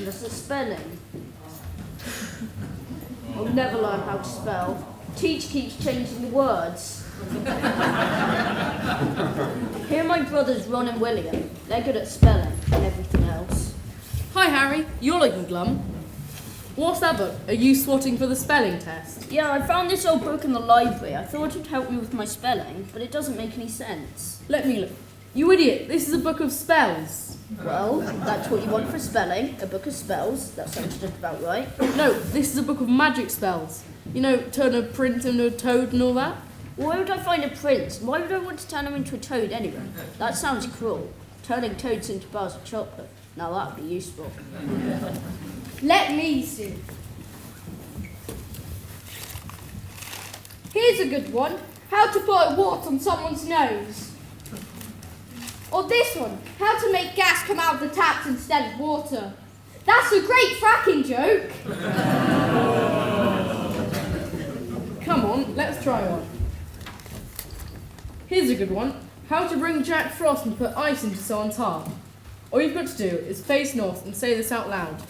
us at spelling. I'll never learn how to spell. Teacher keeps changing the words. Here are my brothers Ron and William. They're good at spelling and everything else. Hi Harry, you're looking glum. What's that book? Are you swatting for the spelling test? Yeah, I found this old book in the library. I thought it would help me with my spelling, but it doesn't make any sense. Let me look. You idiot, this is a book of spells. Well, that's what you want for spelling, a book of spells. That sounds just about right. No, this is a book of magic spells. You know, turn a prince into a toad and all that? Why would I find a prince? Why would I want to turn him into a toad anyway? That sounds cruel. Turning toads into bars of chocolate. Now that would be useful. Let me see. Here's a good one. How to put a wart on someone's nose. Or this one. How to make gas come out of the taps instead of water. That's a great fracking joke. Come on, let's try one. Here's a good one. How to bring Jack Frost and put ice into someone's heart. All you've got to do is face north and say this out loud.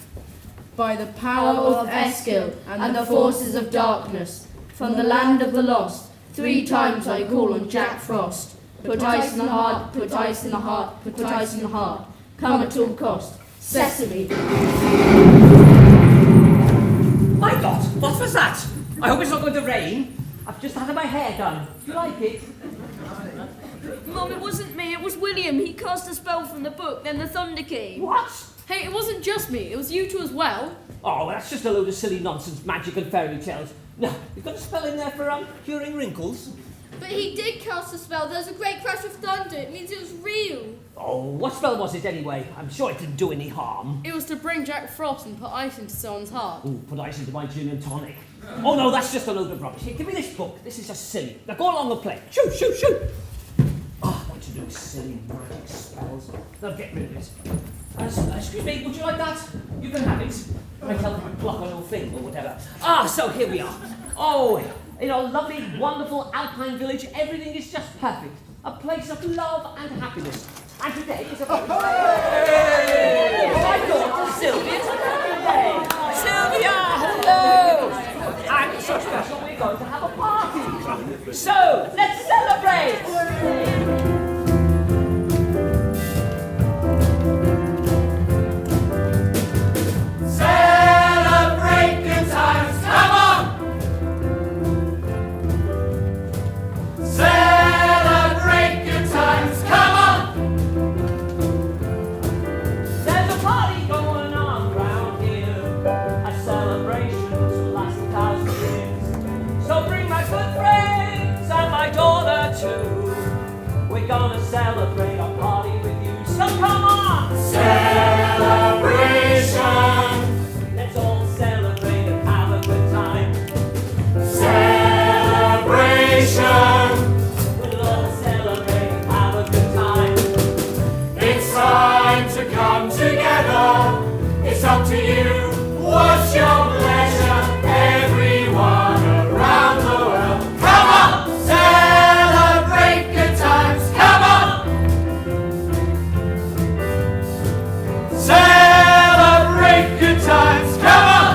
By the power of Eskil and the forces of darkness, from the land of the lost, 3 times I call on Jack Frost. Put ice in the heart, put ice in the heart, put ice in the heart. Come at all cost. Sesame. My God, what was that? I hope it's not going to rain. I've just had my hair done. Do you like it? Mum, it wasn't me, it was William. He cast a spell from the book, then the thunder came. What? Hey, it wasn't just me, it was you two as well. Oh, well, that's just a load of silly nonsense, magic and fairy tales. No, you've got a spell in there for curing wrinkles. But he did cast a spell. There's a great crash of thunder. It means it was real. Oh, what spell was it anyway? I'm sure it didn't do any harm. It was to bring Jack Frost and put ice into someone's heart. Ooh, put ice into my gin and tonic. Oh no, that's just a load of rubbish. Here, give me this book. This is just silly. Now go along and play. Shoot, shoot, shoot. Oh, what to do with silly magic spells. Now get rid of it. Excuse me, would you like that? You can have it. I tell them to block on your thing or whatever. So here we are. Oh, in our lovely, wonderful alpine village, everything is just perfect. A place of love and happiness. And today is a very my daughter Sylvia's birthday. Sylvia, hello! And it's so special we're going to have a party. So, let's celebrate! Gonna celebrate our party with you, so come on! Celebration! Let's all celebrate and have a good time. Celebration! We'll all celebrate and have a good time. It's time to come together. It's up to you. What's your pleasure? Everyone around the world, come on! Celebrate good times. Celebrate good times, come on!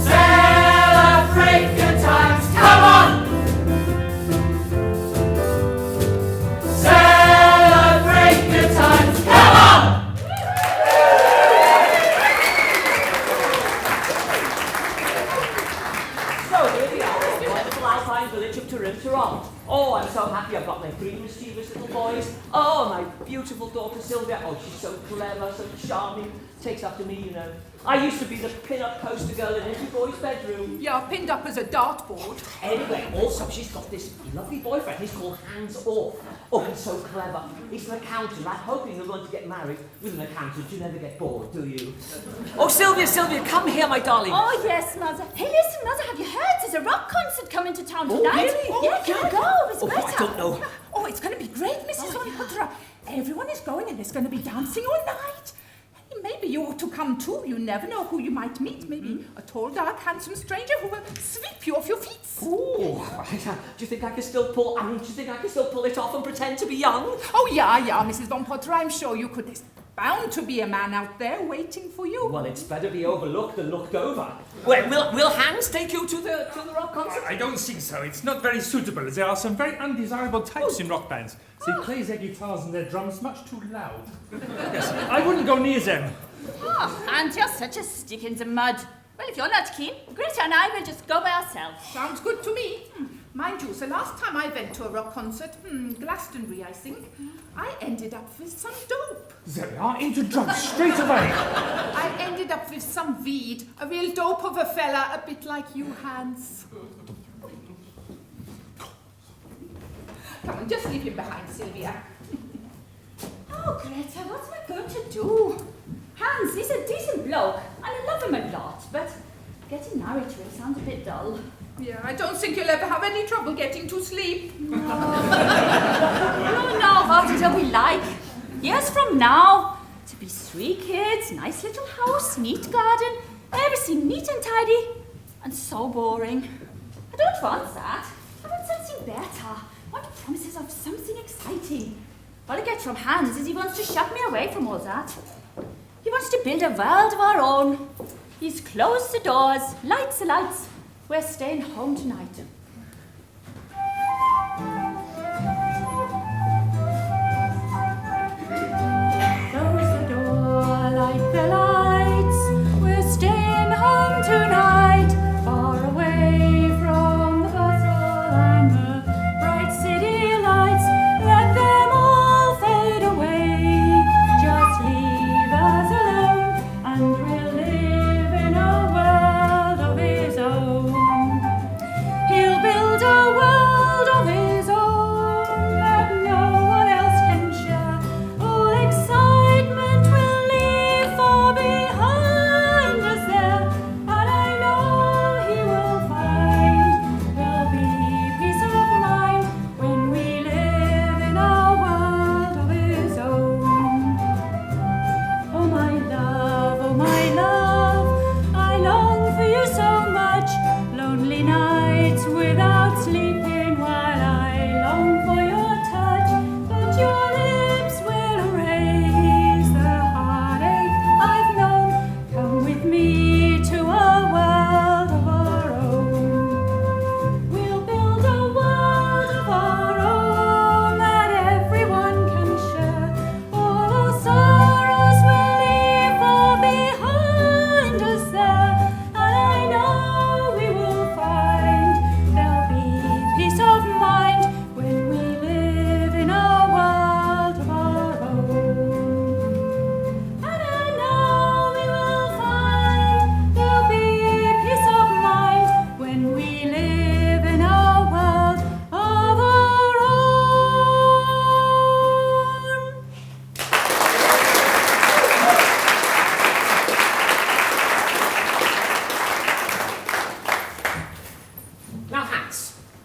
Celebrate good times, come on! Celebrate good times, come on! So here we are, the wonderful alpine village of Toronto. Oh, I'm so happy I've got my 3 mischievous little boys. Oh, my beautiful daughter Sylvia. Oh, she's so clever, so charming. Takes after me, you know. I used to be the pin-up poster girl in every boy's bedroom. Yeah, pinned up as a dartboard. Anyway, also she's got this lovely boyfriend. He's called Hands Off. Oh, he's so clever. He's an accountant. I'm hoping you're going to get married with an accountant. You never get bored, do you? Oh, Sylvia, come here, my darling. Oh, yes, Mother. Hey, listen, Mother, have you heard? There's a rock concert coming to town tonight. Really? Yeah, can I go? It's Oh, better. I don't know. Oh, it's going to be great, Mrs. Von Putter. Everyone is going and there's going to be dancing all night. Maybe you ought to come too. You never know who you might meet. Maybe a tall, dark, handsome stranger who will sweep you off your feet. Ooh, do you think I can still pull? Do you think I can still pull it off and pretend to be young? Oh, yeah, Mrs. Von Potter. I'm sure you could. bound to be a man out there waiting for you. Well, it's better be overlooked than looked over. Well, will Hans take you to the rock concert? I don't think so. It's not very suitable. There are some very undesirable types in rock bands. They play their guitars and their drums much too loud. Yes, I wouldn't go near them. And you're such a stick in the mud. Well, if you're not keen, Greta and I will just go by ourselves. Sounds good to me. Mind you, the last time I went to a rock concert, Glastonbury, I think, I ended up with some dope. There we are, into drugs straight away. I ended up with some weed, a real dope of a fella, a bit like you, Hans. Come on, just leave him behind, Sylvia. Oh, Greta, what am I going to do? Hans, he's a decent bloke, and I love him a lot, but getting married to him sounds a bit dull. Yeah, I don't think you'll ever have any trouble getting to sleep. No, what it'll be like. Years from now, to be 3 kids, nice little house, neat garden, everything neat and tidy, and so boring. I don't want that. I want something better. I want promises of something exciting. All I get from Hans is he wants to shut me away from all that. He wants to build a world of our own. He's closed the doors, lights the lights. We're staying home tonight. Close the door, light the lights. We're staying home tonight, far away from the bustle and the bright city lights. Let them all fade away. Just leave us alone, and we'll live in a world of his own. He'll build a world of his own that no one else can share. All excitement will leave far behind us there, and I know he will find there'll be peace of mind when we live in a world of his own. Oh my love, I long for you so much. Lonely nights without sleeping while I long for your touch. But your lips will erase the heartache I've known. Come with me to a world of our own. We'll build a world of our own that everyone can share. All our sorrows will leave far behind us there, and I know we will find there'll be peace of mind when we live in a world of our own. And I know we will find there'll be peace of mind when we live in a world of our own. Now, Hans,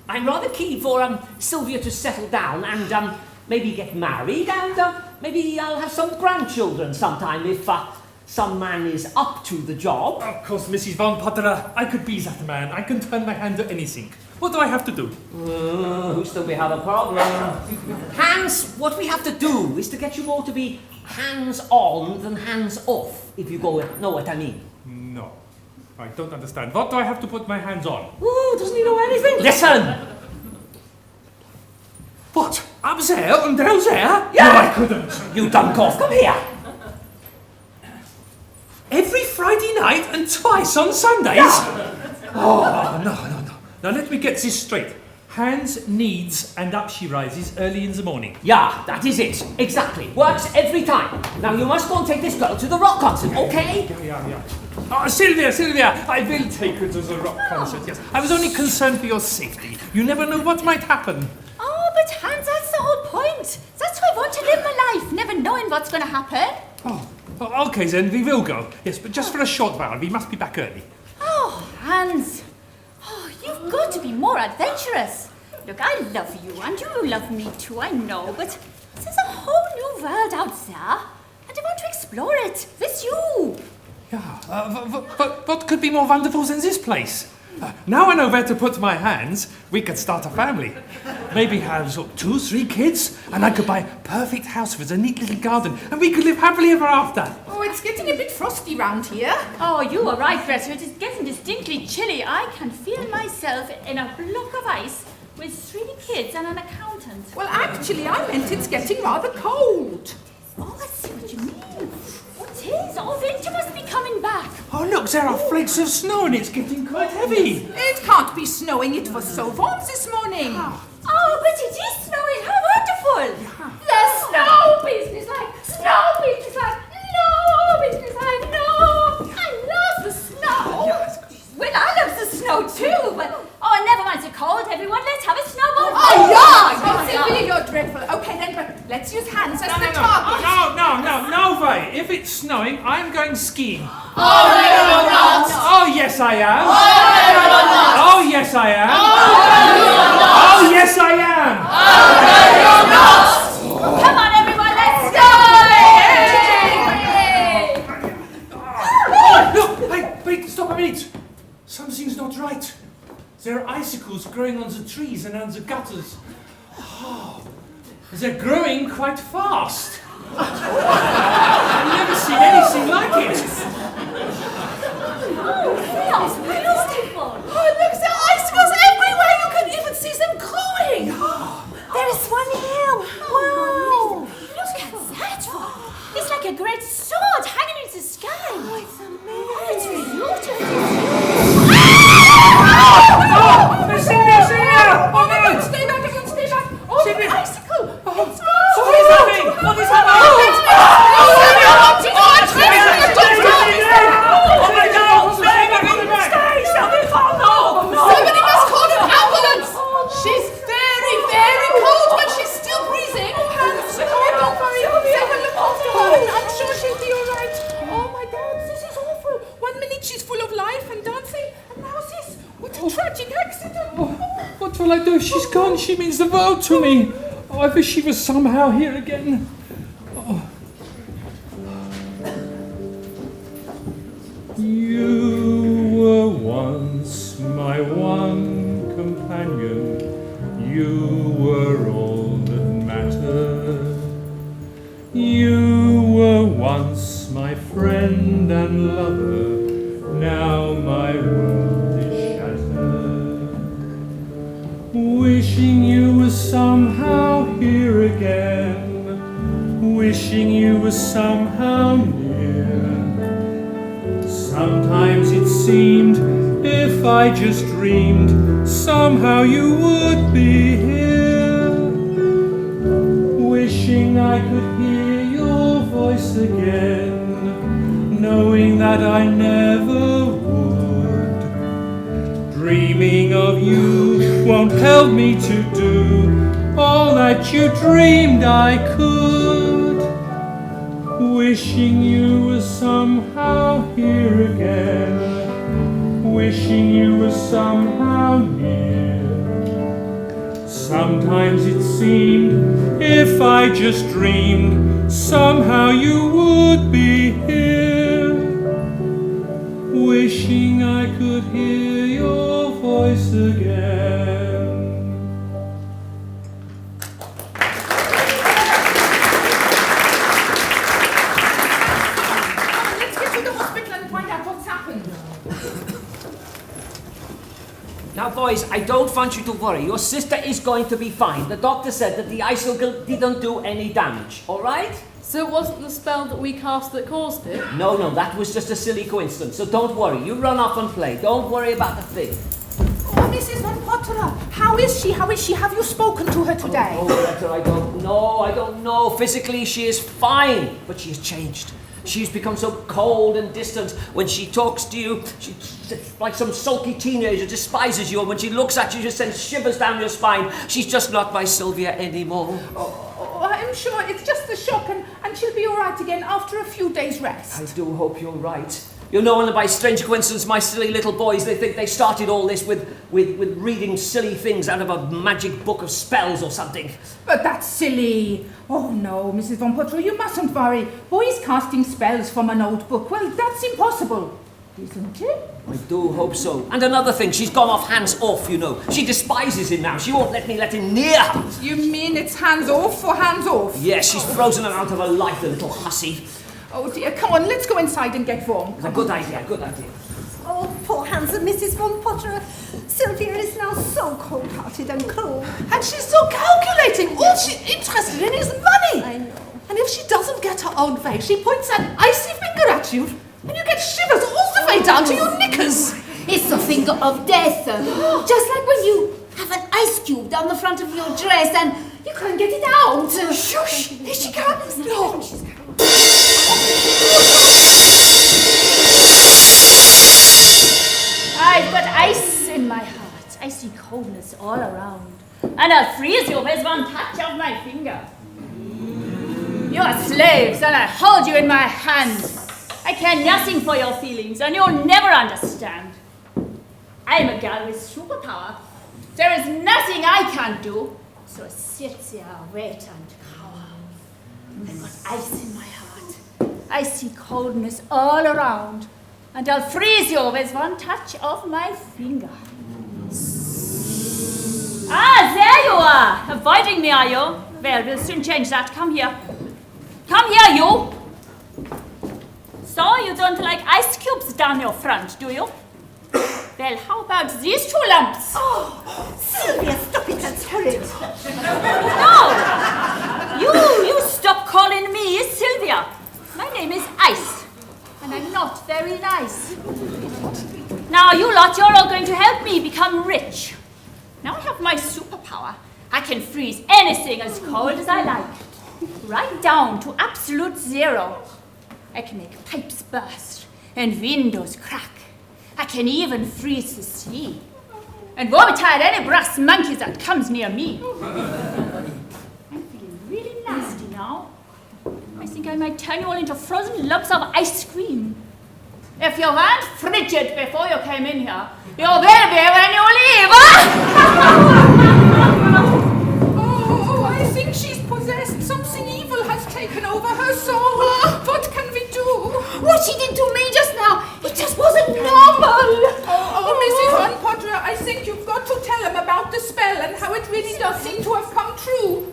I'm rather keen for Sylvia to settle down and maybe get married, and maybe I'll have some grandchildren sometime if some man is up to the job. Of course, Mrs. Von Potterer, I could be that man. I can turn my hand to anything. What do I have to do? Who still we have a problem? Hans, what we have to do is to get you all to be hands-on than hands-off, if you know what I mean. No, I don't understand. What do I have to put my hands on? Ooh, doesn't he know anything? Listen! What? Up there and down there? Yeah. No, I couldn't. You dunk off, come here! Every Friday night and twice on Sundays? Oh, no. Now let me get this straight. Hans needs and up she rises early in the morning. Yeah, that is it. Exactly. Works every time. Now you must go and take this girl to the rock concert, okay? Yeah. Oh, Sylvia, I will take her to the rock concert, yes. I was only concerned for your safety. You never know what might happen. Oh, but Hans, that's the whole point. That's why I want to live my life, never knowing what's going to happen. Oh, okay then, we will go. Yes, but just for a short while. We must be back early. Oh, Hans. Oh, you've got to be more adventurous. Look, I love you, and you love me too, I know, but there's a whole new world out there, and I want to explore it with you. Yeah, but what could be more wonderful than this place? Now I know where to put my hands, we could start a family. Maybe have 2, 3 kids, and I could buy a perfect house with a neat little garden, and we could live happily ever after. Oh, it's getting a bit frosty round here. Oh, you are right, Greta. It is getting distinctly chilly. I can feel myself in a block of ice with 3 kids and an accountant. Well, actually, I meant it's getting rather cold. Oh, I see what you mean. What is? Oh, winter must be coming back. Oh, look, there are flakes of snow, and it's getting quite heavy. It can't be snowing. It was so warm this morning. Oh, but it is snowing. How wonderful. The snow business, no. I love the snow. Well, I love the snow too, but oh, never mind the cold, everyone. Let's have a snowball. Oh, yeah! Sylvia, you're dreadful. Okay, then, but let's use hands as the target. No way. If it's snowing, I'm going skiing. Oh, no, you're not. Oh, yes, I am. Oh, Oh, yes, I am. no, Oh, yes, I am. you're not. Come on, everyone, let's go! Oh, look, hey, wait, stop a minute. Something's not right. There are icicles growing on the trees and on the gutters. Oh, they're growing quite fast. I've never seen anything like it. That's beautiful. Oh, look, there are icicles everywhere. You can even see them growing. There is one here. Wow. Look at that one. It's like a great sword hanging in the sky. Oh, it's amazing. Oh, it's beautiful. Sylvia! Oh, my God, stay back, everyone, stay back. Oh, Sylvia. the icicle. It's What is happening? What is happening? Somebody must call an ambulance. She's very, very cold, but she's still breathing. Hands, don't worry. They will look after her, and I'm sure she'll be all right. Oh, my God, this is awful. 1 minute she's full of life and dancing, and now this. What a tragic accident. What will I do? She's gone. She means the world to me. Oh, I wish she was somehow here again. Oh. You were once my one companion. You were all that mattered. You were once my friend and lover. Now my world is shattered. Wishing you were somehow here again. Wishing you were somehow near. Sometimes it seemed, if I just dreamed, somehow you would be here. Wishing I could hear your voice again, knowing that I never would. Dreaming of you won't help me to do all that you dreamed I could. Wishing you were somehow here again, wishing you were somehow near. Sometimes it seemed, if I just dreamed, somehow you would be here. Wishing I could hear your voice again. Now, boys, I don't want you to worry. Your sister is going to be fine. The doctor said that the icicle didn't do any damage, all right? So it wasn't the spell that we cast that caused it? No, that was just a silly coincidence. So don't worry. You run off and play. Don't worry about the thing. Oh, Mrs. Van Potterer, how is she? How is she? Have you spoken to her today? Oh, Greta, I don't know. Physically, she is fine, but she has changed. She's become so cold and distant. When she talks to you, she's like some sulky teenager, despises you, and when she looks at you, just sends shivers down your spine. She's just not my Sylvia anymore. Oh, I'm sure it's just the shock, and she'll be all right again after a few days' rest. I do hope you're right. You know, and by strange coincidence, my silly little boys, they think they started all this with reading silly things out of a magic book of spells or something. But that's silly. Oh, no, Mrs. Van Potterer, you mustn't worry. Boys casting spells from an old book, well, that's impossible. Isn't it? I do hope so. And another thing, she's gone off hands off, you know. She despises him now. She won't let me let him near her. You mean it's hands off or hands off? Yes, she's frozen her out of her life, the little hussy. Oh dear, come on, let's go inside and get warm. It's a good idea, good idea. Oh, poor handsome Mrs. von Potter. Sylvia is now so cold-hearted and cruel. And she's so calculating. All she's interested in is money. I know. And if she doesn't get her own way, she points an icy finger at you, and you get shivers all the way down to your knickers. It's the finger of death. Just like when you have an ice cube down the front of your dress and you can't get it out. Shush! Here she comes. No. I've got ice in my heart. I see coldness all around. And I'll freeze you with one touch of my finger. You are slaves, and I hold you in my hand. I care nothing for your feelings, and you'll never understand. I'm a girl with superpower. There is nothing I can't do. So sit there, wait and cower. I've got ice in my heart. I see coldness all around, and I'll freeze you with one touch of my finger. Ah, there you are! Avoiding me, are you? Well, we'll soon change that. Come here. Come here, you! So, you don't like ice cubes down your front, do you? Well, how about these two lumps? Oh, Sylvia, stop it, that's horrid. No! You stop calling me Sylvia. My name is Ice, and I'm not very nice. Now, you lot, you're all going to help me become rich. Now I have my superpower. I can freeze anything as cold as I like. Right down to absolute zero. I can make pipes burst and windows crack. I can even freeze the sea. And woe betide any brass monkey that comes near me. I'm feeling really nasty now. I think I might turn you all into frozen lumps of ice cream. If you weren't frigid before you came in here, you will be when you leave. Oh, I think she's possessed. Something evil has taken over her soul. What can we do? What she did to me just now, it just wasn't normal. Oh, Mrs. Von Potter, I think you've got to tell them about the spell and how it really does seem to have come true.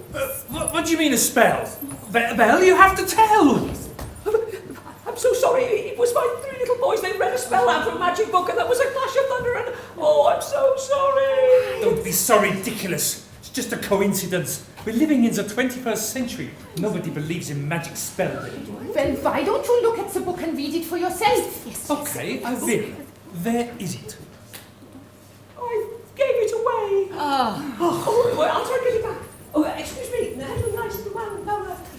What do you mean a spell? Belle, you have to tell. I'm so sorry. It was my three little boys. They read a spell out of a magic book, and there was a clash of thunder, and oh, I'm so sorry. Don't be so ridiculous. It's just a coincidence. We're living in the 21st century. Nobody believes in magic spells anymore. Well, why don't you look at the book and read it for yourself? Yes. Okay, I will. Where is it? I gave it away. Oh, well, I'll try to get it back. Oh, excuse me. No.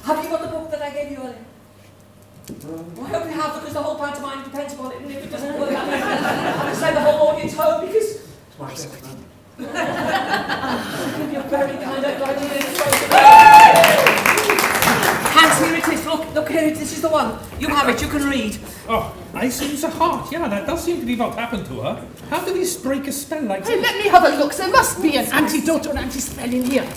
Have you got the book that I gave you earlier? I hope you have, because the whole pantomime depends upon it, and if it doesn't work, I'm going to send the whole audience home, because it's my secretary. You're very kind. I'm glad you did it. Hans, here it is. Look here. This is the one. You have it. You can read. Oh, ice in the heart. Yeah, that does seem to be what happened to her. How do these break a spell like Hey, that? let me have a look. There must be an antidote or an anti-spell in here.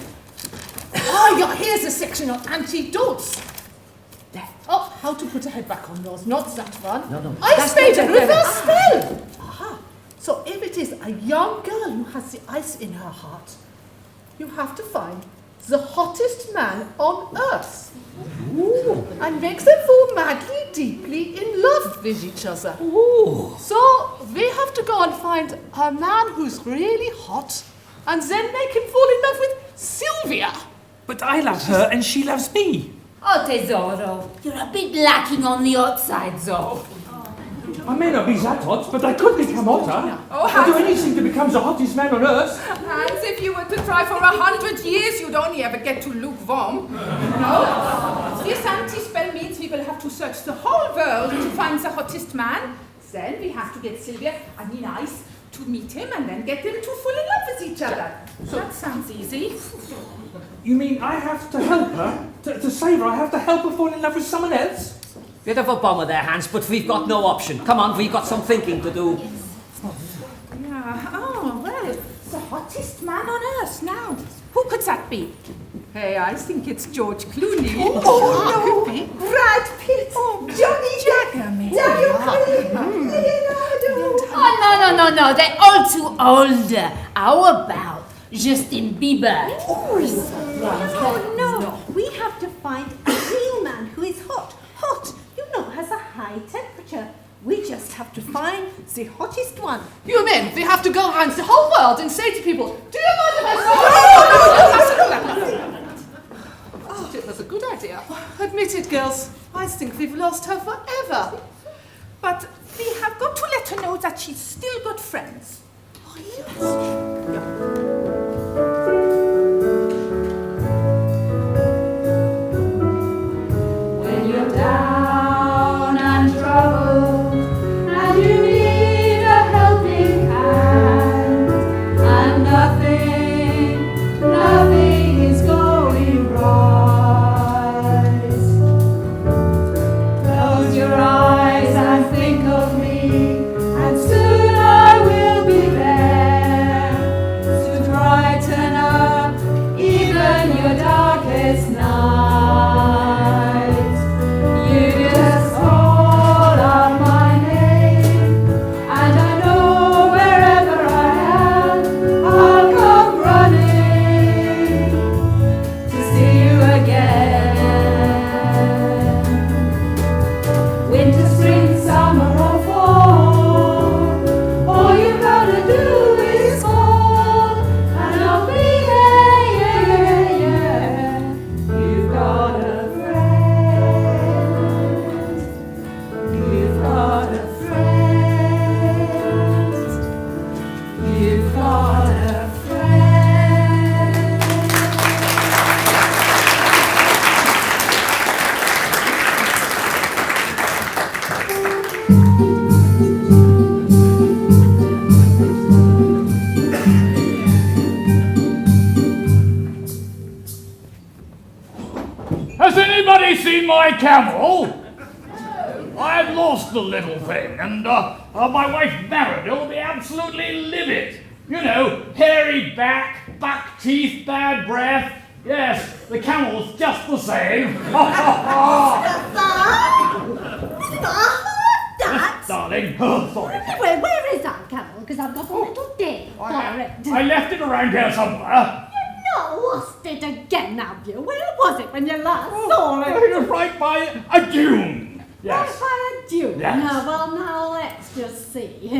Oh, yeah, here's a section on antidotes. There. Oh, how to put a head back on yours. Not that one. No. Ice made a reverse spell. Aha. So if it is a young girl who has the ice in her heart, you have to find the hottest man on earth. Ooh. And make them fall madly, deeply in love with each other. Ooh. So we have to go and find a man who's really hot and then make him fall in love with Sylvia. But I love her and she loves me. Oh, Tesoro, you're a bit lacking on the outside, though. I may not be that hot, but I could become hotter. Oh, I'll do anything to become the hottest man on earth. Hans, if you were to try for 100 years, you'd only ever get to lukewarm. No? This anti-spell means we will have to search the whole world to find the hottest man. Then we have to get Sylvia, Ice, to meet him and then get them to fall in love with each other. So that sounds easy. You mean I have to help her? To save her, I have to help her fall in love with someone else? Bit of a bummer there, Hans, but we've got no option. Come on, we've got some thinking to do. Yeah. Oh, well, the hottest man on earth now. Who Who could that be? Hey, I think it's George Clooney. Oh, no. Could be. Brad Pitt. Johnny Depp. Daniel Craig. Leonardo. Oh, no. They're all too old. How about Justin Bieber? Oh, no. We have to find a real man who is hot. Hot, you know, has a high temperature. We just have to find the hottest one. You mean we have to go around the whole world and say to people, do you mind if I... Oh, it was a good idea. Admit it, girls. I think we've lost her forever. But we have got to let her know that she's still got friends. Oh, yes. When you're down and troubled, and you need a helping hand, and nothing is going right. Close your eyes and think of me, and soon I will be there to brighten up even your darkest night. You just call out my name, and I know wherever I am, I'll come running to see you again. Winter, spring, summer or fall, all you gotta do is call, and I'll be there, yeah. You've got a friend. You've got a friend. You've got a friend. Has anybody seen my camel? I've lost the little thing, and my wife Meredith will be absolutely livid. You know, hairy back, buck teeth, bad breath. Yes, the camel's just the same. That? Darling, oh, sorry. Where is that camel? Because I've got a little day for it. I left it around here somewhere. Not lost it again, have you? Where was it when you last saw it? It was right by a dune. Yes. Right by a dune? Yes. No, well, now let's just see.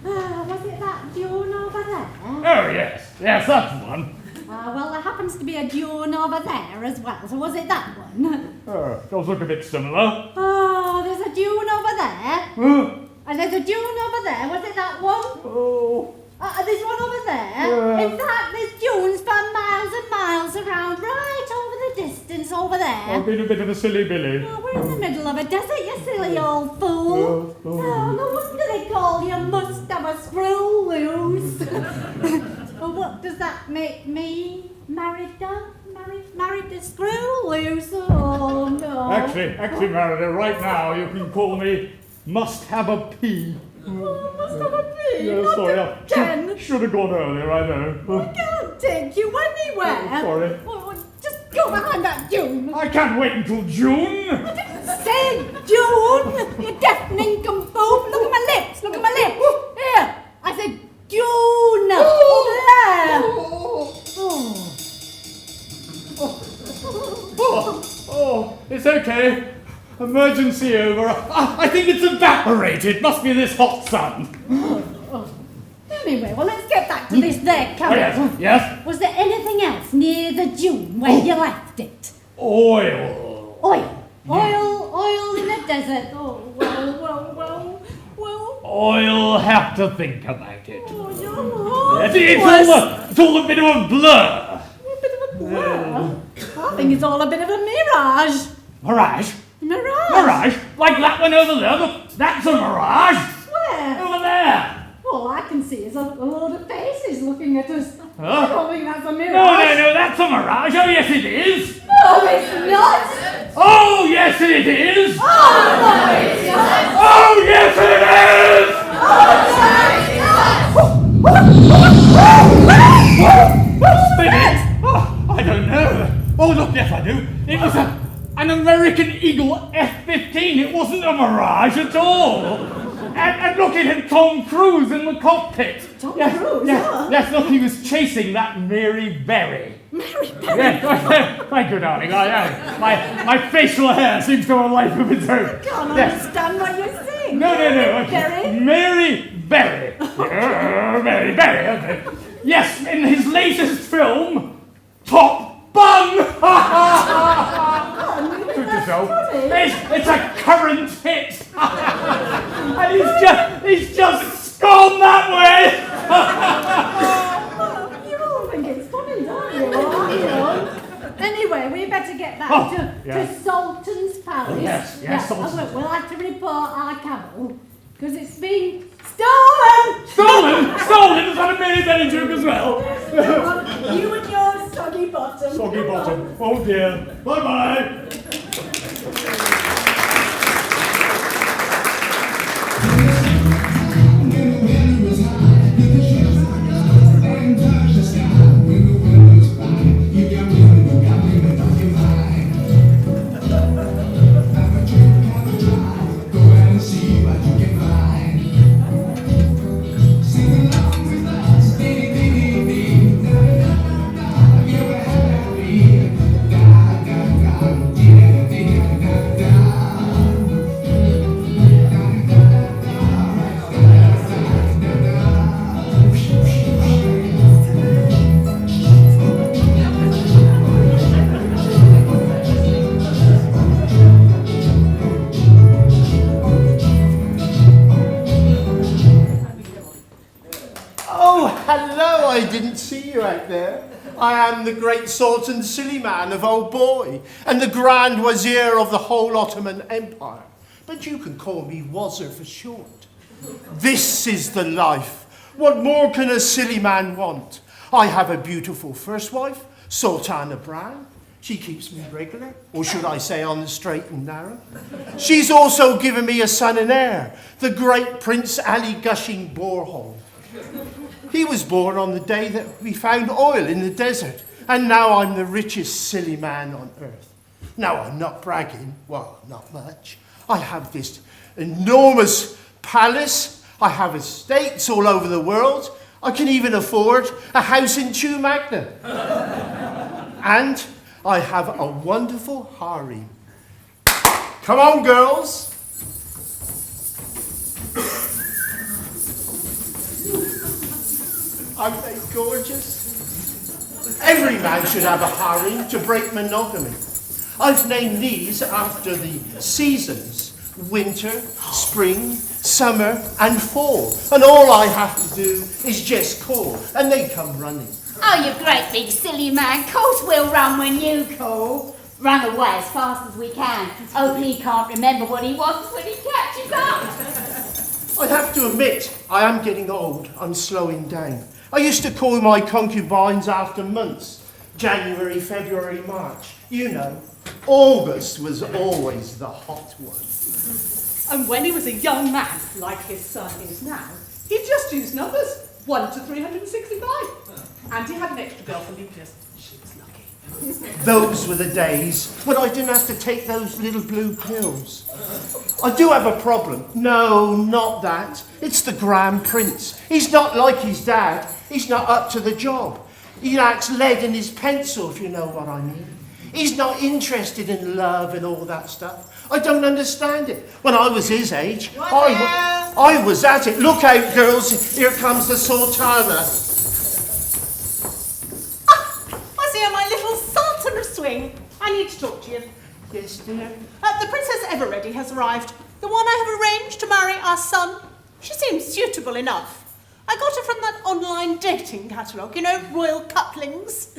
Was it that dune over there? Oh, yes. Yes, that's the one. Well, there happens to be a dune over there as well, so was it that one? Does look a bit similar. Oh, there's a dune over there. And there's a dune over there. Was it that one? Oh. There's one over there. In fact, there's dunes for miles and miles around, right over the distance over there. I've been a bit of a silly Billy. Oh, we're in the middle of a desert, you silly old fool. Oh, no wonder they call you must have a screw loose. Well, what does that make me? Married to screw loose? Oh, no. Actually, Meredith, right now you can call me Must Have a Pee. Oh, must have a pee. Yeah, Not sorry, a pen. should have gone earlier, I know. I can't take you anywhere. Oh, sorry. Oh, just go behind that dune. I can't wait until June. I didn't say dune. You deafening kaboom. Look at my lips. Look at my lips. Here. I said dune. Over there. Oh, it's okay. Emergency over. I think it's evaporated. Must be this hot sun. Anyway, well, let's get back to this there camel. Yes. Was there anything else near the dune where you left it? Oil. Oil in the desert. Oh, well. I'll have to think about it. Oh, Yes, it's all a bit of a blur. A bit of a blur. I think it's all a bit of a mirage. Mirage? Mirage? Mirage? Like that one over there? Look, that's a mirage. Where? Over there. All I can see is a load of faces looking at us. Huh? I don't think that's a mirage. No, that's a mirage. Oh, yes, it is. No, it's not. Oh, yes, it is. Oh, no, it's not. Oh, yes, it is. Oh, no, it's not. Spin it. American Eagle F-15. It wasn't a mirage at all. And look, it had Tom Cruise in the cockpit. Tom Yes, Cruise? yes, look, he was chasing that Mary Berry. Mary Berry? Yes, thank you, darling. My facial hair seems to have a life of its own. I can't understand what you're saying. No. Berry? Mary Berry. Mary Berry, okay. Yes, in his latest film, Top Bun! It's a current hit. And he's just gone that way. You all think it's funny, don't you? Anyway, we better get back to Sultan's Palace. Yes, Sultan. We'll have to report our camel, because it's been stolen! Stolen? Is that a Mary Berry joke as well? You and your soggy bottom. Soggy bottom. Oh dear. Bye-bye. I didn't see you out there. I am the great Sultan Silly Man of Old Boy, and the Grand Wazir of the whole Ottoman Empire. But you can call me Wazir for short. This is the life. What more can a silly man want? I have a beautiful first wife, Sultana Brown. She keeps me regular, or should I say on the straight and narrow. She's also given me a son and heir, the great Prince Ali Gushing Borehole. He was born on the day that we found oil in the desert, and now I'm the richest silly man on earth. Now, I'm not bragging, well, not much. I have this enormous palace. I have estates all over the world. I can even afford a house in Magna. And I have a wonderful harem. Come on, girls. Aren't they gorgeous? Every man should have a harem to break monogamy. I've named these after the seasons: winter, spring, summer, and fall. And all I have to do is just call, and they come running. Oh, you great big silly man. Course we'll run when you call. Run away as fast as we can. Hope he can't remember what he wants when he catches up. I have to admit, I am getting old. I'm slowing down. I used to call my concubines after months. January, February, March. You know, August was always the hot one. And when he was a young man, like his son is now, he just used numbers, 1 to 365. And he had an extra girl for leap years. She was lucky. Those were the days when I didn't have to take those little blue pills. I do have a problem. No, not that. It's the Grand Prince. He's not like his dad. He's not up to the job. He lacks lead in his pencil, if you know what I mean. He's not interested in love and all that stuff. I don't understand it. When I was his age, I was at it. Look out, girls. Here comes the Sultana. I see my little Sultan of Swing. I need to talk to you. Yes, dear? The Princess Everready has arrived. The one I have arranged to marry our son. She seems suitable enough. I got her from that online dating catalogue, you know, royal couplings.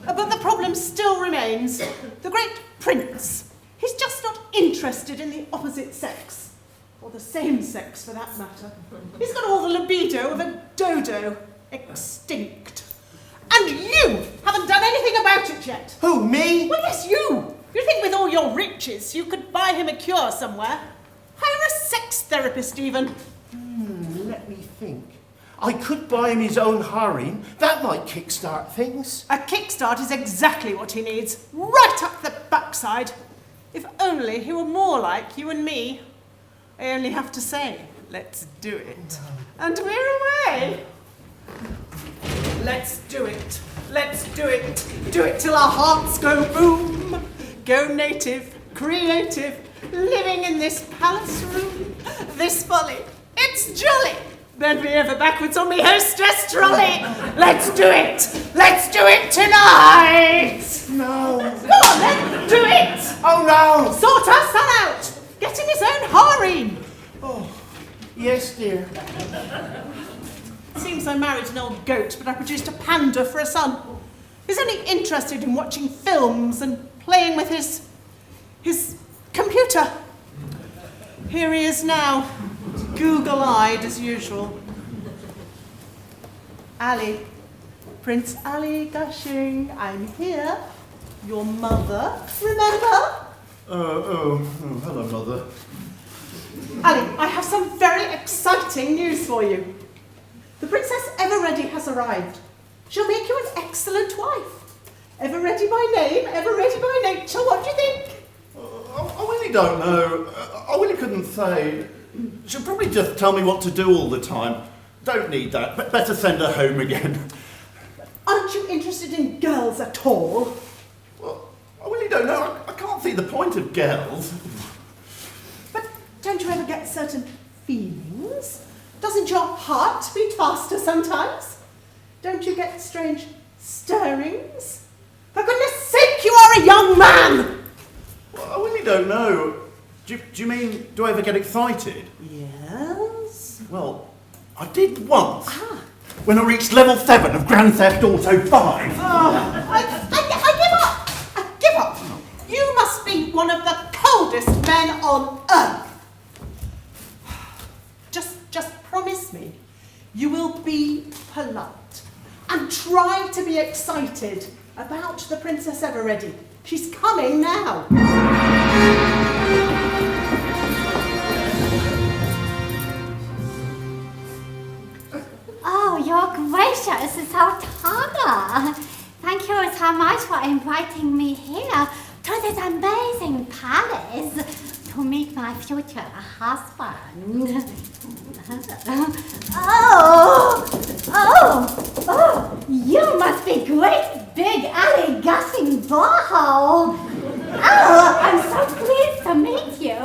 But the problem still remains. The great prince. He's just not interested in the opposite sex. Or the same sex, for that matter. He's got all the libido of a dodo. Extinct. And you haven't done anything about it yet. Who, me? Well, yes, you. You think with all your riches you could buy him a cure somewhere? Hire a sex therapist, even. Let me think. I could buy him his own harem. That might kickstart things. A kickstart is exactly what he needs. Right up the backside. If only he were more like you and me. I only have to say, let's do it. And we're away. Let's do it. Let's do it. Do it till our hearts go boom. Go native, creative, living in this palace room. This folly, it's jolly. Bend me ever backwards on me hostess trolley. Let's do it. Let's do it tonight. No. Go on then, do it. Oh no. Sort our son out. Get him his own harem. Oh, yes, dear. Seems I married an old goat, but I produced a panda for a son. He's only interested in watching films and playing with his computer. Here he is now, Google-eyed as usual. Ali, Prince Ali gushing, I'm here. Your mother, remember? Hello, Mother. Ali, I have some very exciting news for you. The Princess Everready has arrived. She'll make you an excellent wife. Everready by name, Everready by nature, what do you think? I really don't know. I really couldn't say. She'll probably just tell me what to do all the time. Don't need that. Better send her home again. Aren't you interested in girls at all? Well, I really don't know. I can't see the point of girls. But don't you ever get certain feelings? Doesn't your heart beat faster sometimes? Don't you get strange stirrings? For goodness sake, you are a young man! Well, I really don't know. Do you mean, do I ever get excited? Yes? Well, I did once. When I reached level 7 of Grand Theft Auto 5. I give up! I give up! You must be one of the coldest men on earth. Just promise me you will be polite and try to be excited about the Princess Everready. She's coming now. Oh, your gracious, Sultana. Thank you so much for inviting me here to this amazing palace to meet my future husband. Oh, you must be great big alley gushing boho. Oh, I'm so pleased to meet you.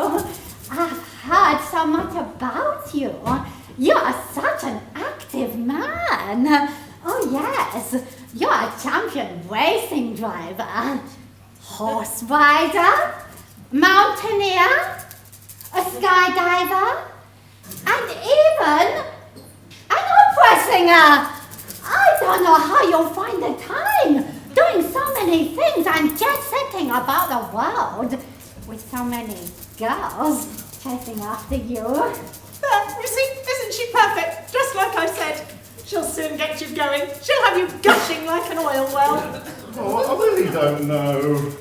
I've heard so much about you. You are such an active man. Oh yes, you're a champion racing driver, horse rider, mountaineer, a skydiver, and even an opera singer. I don't know how you'll find the time doing so many things and jet setting about the world with so many girls chasing after you. You see, isn't she perfect? Just like I said. She'll soon get you going. She'll have you gushing like an oil well. Oh, I really don't know.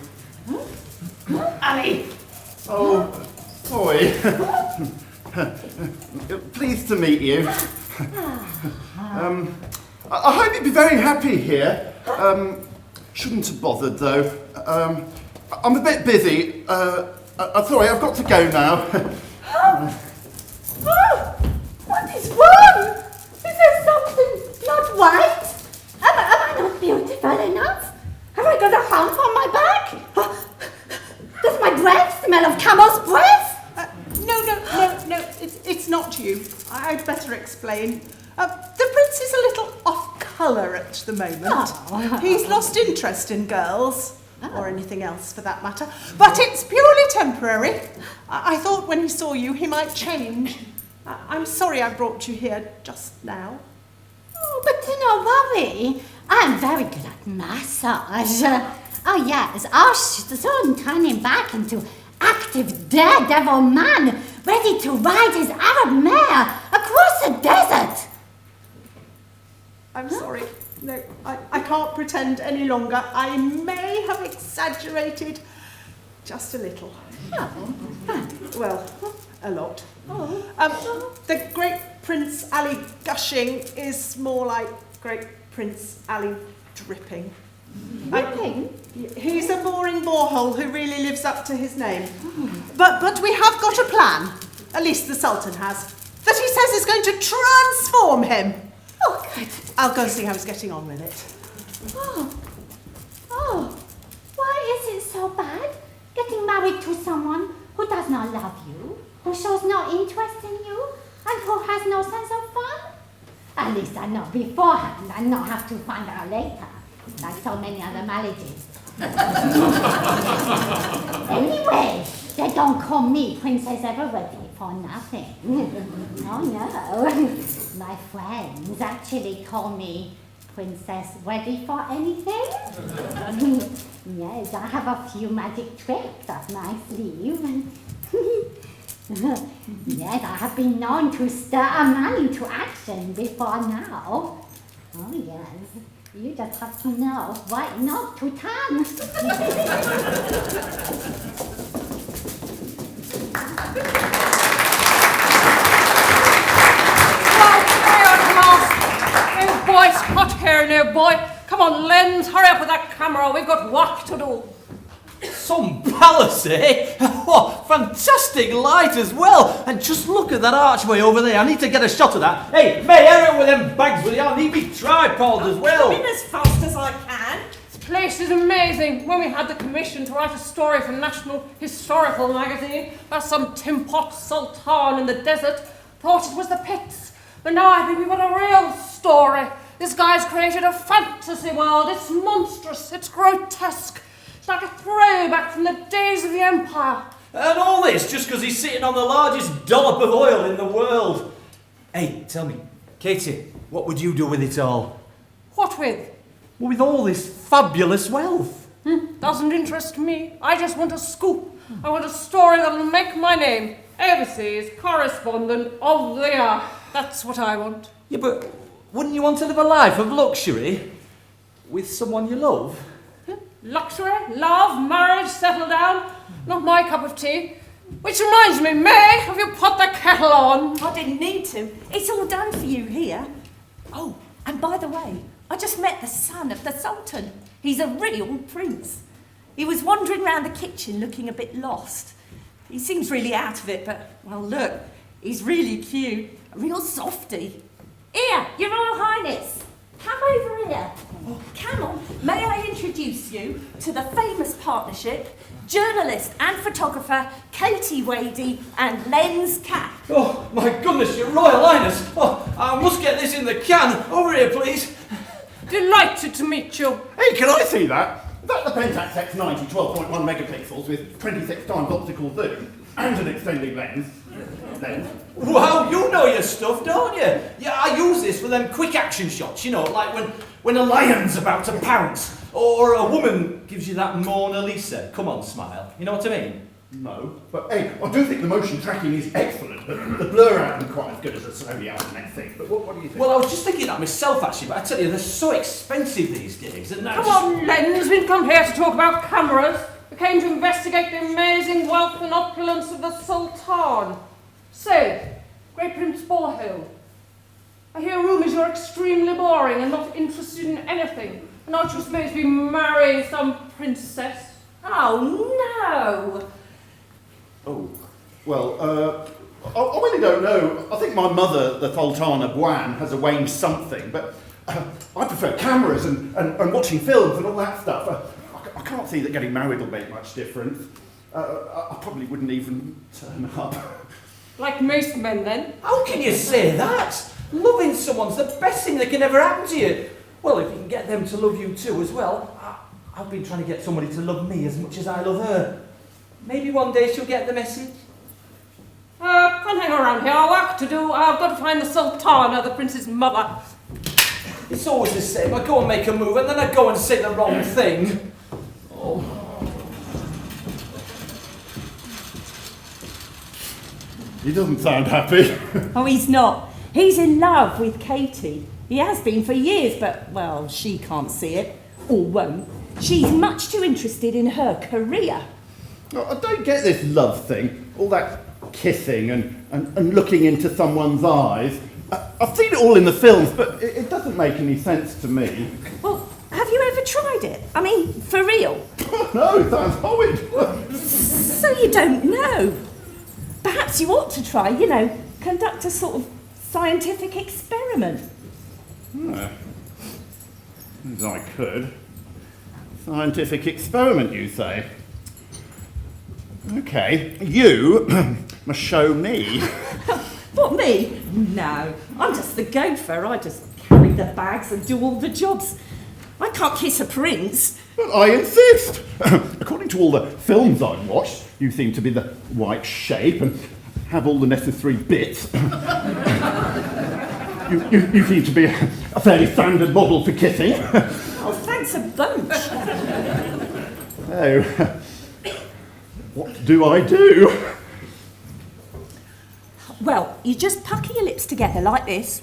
Ali. Oh, boy. Pleased to meet you. I hope you'd be very happy here. Shouldn't have bothered though. I'm a bit busy. Sorry, I've got to go now. Oh, what is wrong? Is there something not right? Am I not beautiful enough? Have I got a hump on my back? Does my breath smell of camel's breath? No, it's not you. I'd better explain. The prince is a little off colour at the moment. Oh. He's lost interest in girls, or anything else for that matter. But it's purely temporary. I thought when he saw you, he might change. I'm sorry I brought you here just now. Oh, but do not worry. I'm very good at massage. Oh yes, I'll soon turn him back into active daredevil man, ready to ride his Arab mare across the desert. I'm sorry. No, I can't pretend any longer. I may have exaggerated just a little. Well, a lot. The great Prince Ali gushing is more like great Prince Ali dripping. Whipping? He's a boring borehole who really lives up to his name. But we have got a plan, at least the Sultan has, that he says is going to transform him. Oh, good. I'll go see how he's getting on with it. Oh, why is it so bad getting married to someone who does not love you, who shows no interest in you, and who has no sense of fun? At least I know beforehand and not have to find out later, like so many other marriages. Anyway, they don't call me Princess Everready for nothing. Oh no, my friends actually call me Princess Ready for Anything. Yes, I have a few magic tricks up my sleeve. Yes, I have been known to stir a man into action before now. Oh yes, you just have to know what not to turn. It's hot here now, boy. Come on, Lens, hurry up with that camera. We've got work to do. Some palace, eh? Oh, fantastic light as well. And just look at that archway over there. I need to get a shot of that. Hey, May, hurry up with them bags, will you? I need me tripod as well. I'm as fast as I can. This place is amazing. When we had the commission to write a story for National Historical magazine about some tin pot sultan in the desert, thought it was the pits. But now I think we've got a real story. This guy's created a fantasy world. It's monstrous. It's grotesque. It's like a throwback from the days of the Empire. And all this just because he's sitting on the largest dollop of oil in the world. Hey, tell me, Katie, what would you do with it all? What with? Well, with all this fabulous wealth. Doesn't interest me. I just want a scoop. I want a story that'll make my name overseas correspondent of the year. That's what I want. Yeah, but wouldn't you want to live a life of luxury with someone you love? Luxury, love, marriage, settle down. Not my cup of tea. Which reminds me, May, have you put the kettle on? I didn't need to. It's all done for you here. Oh, and by the way, I just met the son of the Sultan. He's a real prince. He was wandering around the kitchen looking a bit lost. He seems really out of it, but, well, look, he's really cute. A real softy. Here, Your Royal Highness. Come over here. Oh, come on, may I introduce you to the famous partnership, journalist and photographer Katie Wadey and Lens Cat. Oh, my goodness, Your Royal Highness. Oh, I must get this in the can. Over here, please. Delighted to meet you. Hey, can I see that? Is that the Pentax X90 12.1 megapixels with 26 times optical zoom and an extending lens? Wow, you know your stuff, don't you? Yeah, I use this for them quick action shots, you know, like when a lion's about to pounce, or a woman gives you that Mona Lisa. Come on, smile. You know what I mean? No, but hey, I do think the motion tracking is excellent, but the blur out isn't quite as good as a Sony Alpha thing. But what do you think? Well, I was just thinking that myself, actually, but I tell you, they're so expensive these days. And Come on, Lens, we didn't come here to talk about cameras. We came to investigate the amazing wealth and opulence of the Sultan. So, Great Prince Borehole, I hear rumours you're extremely boring and not interested in anything, and aren't you supposed to be marrying some princess? Oh, no. Oh, well, I really don't know. I think my mother, the Sultan of Guam, has arranged something, but I prefer cameras and watching films and all that stuff. I can't see that getting married will make much difference. I probably wouldn't even turn up. Like most men, then? How can you say that? Loving someone's the best thing that can ever happen to you. Well, if you can get them to love you too as well. I've been trying to get somebody to love me as much as I love her. Maybe one day she'll get the message. Can't hang around here. I've work to do. I've got to find the Sultana, the prince's mother. It's always the same. I go and make a move and then I go and say the wrong thing. Oh. He doesn't sound happy. Oh, he's not. He's in love with Katie. He has been for years, but, well, she can't see it. Or won't. She's much too interested in her career. I don't get this love thing. All that kissing and looking into someone's eyes. I've seen it all in the films, but it doesn't make any sense to me. Well, have you ever tried it? I mean, for real? No, it sounds horrid. So you don't know? Perhaps you ought to try, conduct a sort of scientific experiment. As I could. Scientific experiment, you say? Okay, you must show me. What, me? No, I'm just the gopher. I just carry the bags and do all the jobs. I can't kiss a prince. But I insist. According to all the films I've watched, you seem to be the right shape and have all the necessary bits. You seem to be a fairly standard model for kissing. Oh, thanks a bunch. Oh, what do I do? Well, you just pucker your lips together like this.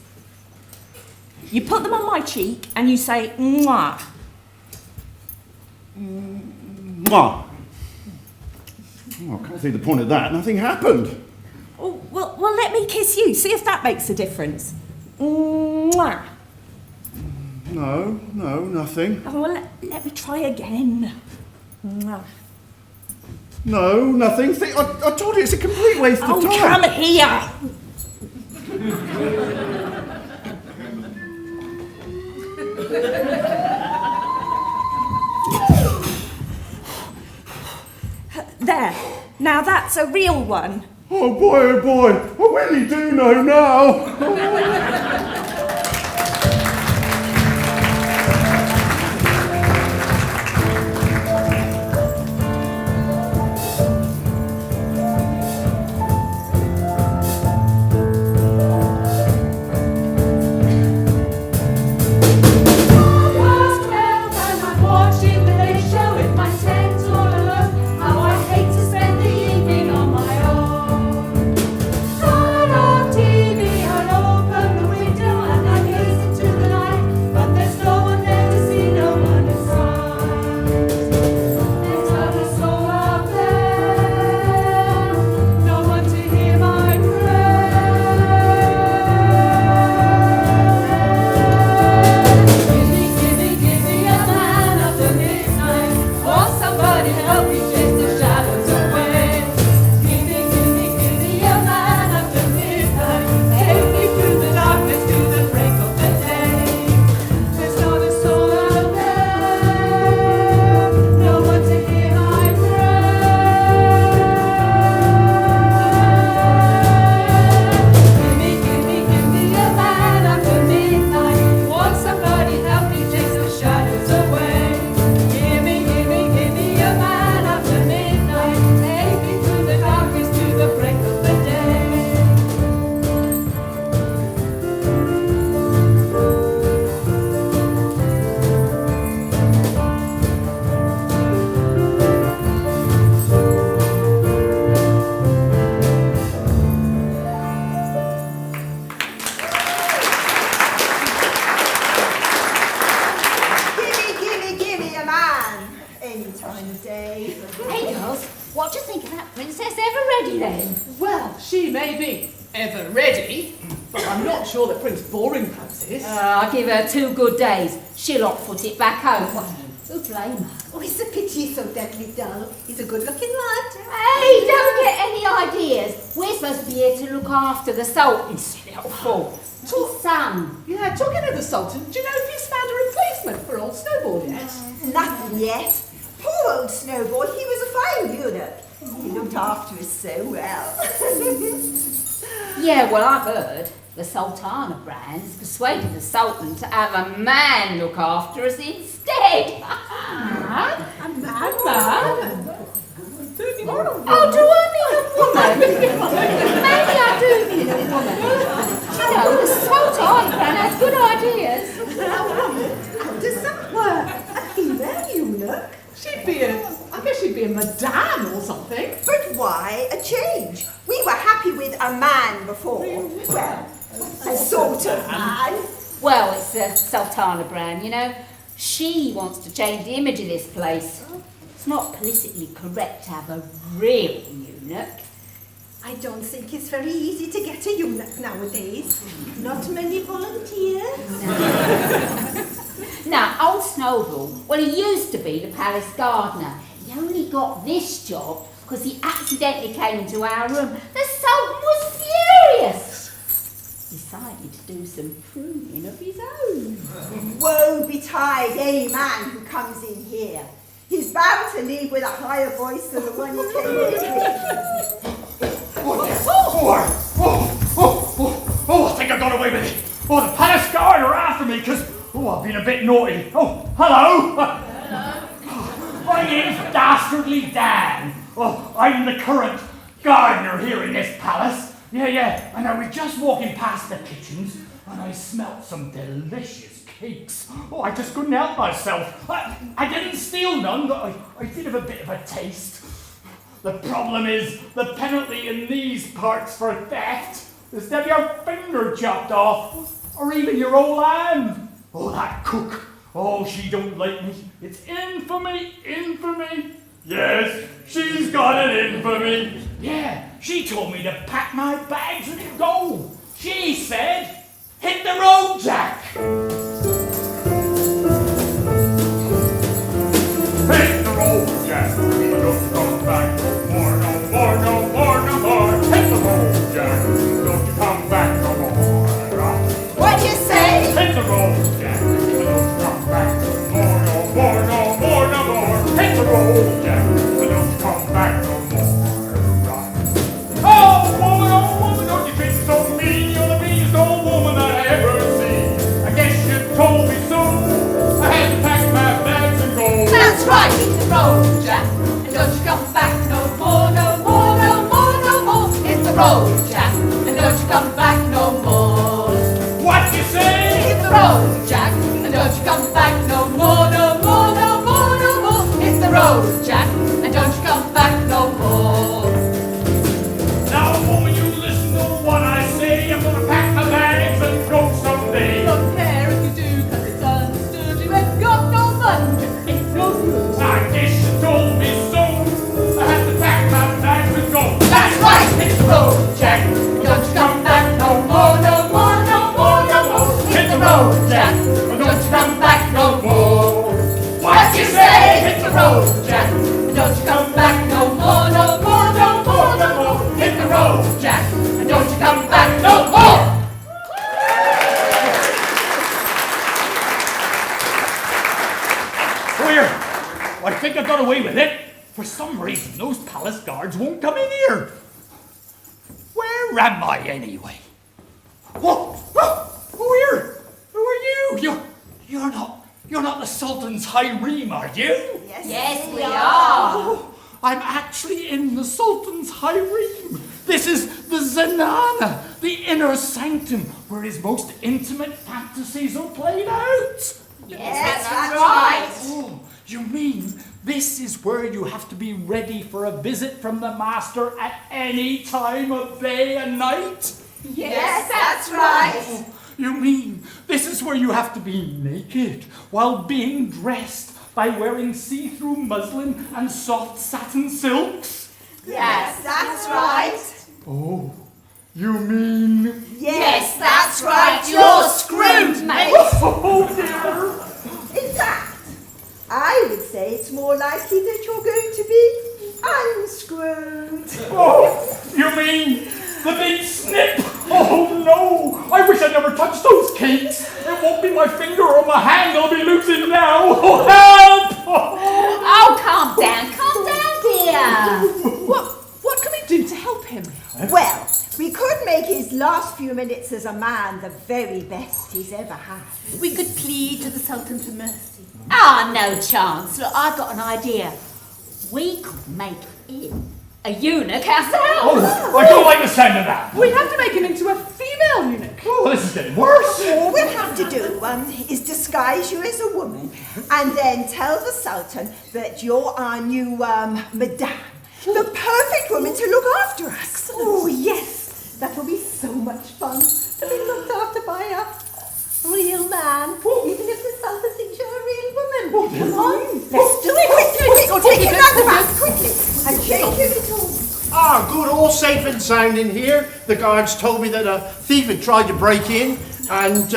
You put them on my cheek and you say, mwah. Mwah. Oh, I can't see the point of that. Nothing happened. Oh, well, let me kiss you. See if that makes a difference. Mwah. No, nothing. Oh, well, let me try again. Mwah. No, nothing. See, I told you it's a complete waste of time. Oh, come here. There. Now that's a real one. Oh boy, I really do know now. I'll give her 2 good days. She'll hot-foot it back home. Who blame her? Oh, it's a pity he's so deadly dull. He's a good-looking lad. Hey, don't get any ideas. We're supposed to be here to look after the Sultan. Silly old fool. His son. Yeah, talking of the Sultan, do you know if he's found a replacement for old Snowball yet? Nothing yet. Poor old Snowball, he was a fine eunuch. He looked after us so well. Yeah, well, I've heard the Sultana brands persuaded the Sultan to have a man look after us instead. A man? Oh, do I mean a woman? Maybe I do mean a woman. You know, the Sultana brand has good ideas. How does that work? A female eunuch? I guess she'd be a madame or something. But why a change? We were happy with a man before. Well, a sort of man. Well, it's the Sultana brand, you know. She wants to change the image of this place. It's not politically correct to have a real eunuch. I don't think it's very easy to get a eunuch nowadays. Not many volunteers. Now, old overall. Well, he used to be the palace gardener. He only got this job because he accidentally came into our room. The Sultan was furious. Decided to do some pruning of his own. Woe betide any man who comes in here. He's bound to leave with a higher voice than the one he came in with. I think I got away with it. Oh, the palace guard are after me because, I've been a bit naughty. Oh, hello. My name's Dastardly Dan. I'm the current gardener here in this palace. Yeah, and I was just walking past the kitchens and I smelt some delicious cakes. I just couldn't help myself. I didn't steal none, but I did have a bit of a taste. The problem is, the penalty in these parts for theft is to have your finger chopped off, or even your whole hand. That cook. She don't like me. It's infamy. Yes, she's got an infamy. Yeah, she told me to pack my bags and go. She said, hit the road, Jack. Hit the road, Jack. Don't come back no more. Hit the road, Jack. Don't you come back no more. What'd you say? Hit the road, Jack. Don't come back no more. Hit the road, Jack. Don't come back no more. Oh, woman, don't you treat me so mean? You're the meanest old woman I ever seen. I guess you told me so. I had to pack my bags and go. That's right, hit the road, Jack. And don't you come back no more. Hit the road, Jack. And don't you come back no more. What you say? Hit the road, Jack. And don't you come back no more. Hit the road, Jack. And don't you come back no more. Now, woman, you listen to what I say. I'm gonna pack my bags and go someday. Don't care if you do, 'cause it's understood. You ain't got no money, ain't no good. I guess you told me so. I have to pack my bags and go. That's right, hit the road, Jack. Don't you come back no more. Hit the road, Jack. Don't you come back no more. What you say? Hit the road, Jack. Don't you come back no more. Hit the road, Jack. And don't you come back no more. I think I got away with it. For some reason, those palace guards won't come in here. Where am I anyway? Who are you? You're not the Sultan's Harem, are you? Yes, we are. I'm actually in the Sultan's Harem. This is the Zanana, the inner sanctum, where his most intimate fantasies are played out. Yes, that's right. Oh, you mean this is where you have to be ready for a visit from the master at any time of day and night? Yes, that's right. Oh, you mean this is where you have to be naked while being dressed by wearing see-through muslin and soft satin silks? Yes, that's right. Oh, you mean... Yes, that's right. You're screwed, mate. Oh, dear. In fact, I would say it's more likely that you're going to be unscrewed. Oh, you mean the big snip? Oh, no. I wish I never touched those cakes. It won't be my finger or my hand I'll be losing now. Oh, help! Oh, calm down, dear. What can we do to help him? Well, we could make his last few minutes as a man the very best he's ever had. We could plead to the Sultan for mercy. No chance. Look, I've got an idea. We could make him a eunuch ourselves. Oh, I don't like the sound of that. We'd have to make him into a female eunuch. Oh, this is getting worse. All we'll have to do is disguise you as a woman and then tell the Sultan that you're our new Madame. The perfect woman to look after us. Oh, yes. That will be so much fun to be looked after by a real man. Even if the Sultan thinks you're a real woman. Come on, let's do it. Quickly, take him out the house, quickly. And shake your little... Good, all safe and sound in here. The guards told me that a thief had tried to break in, and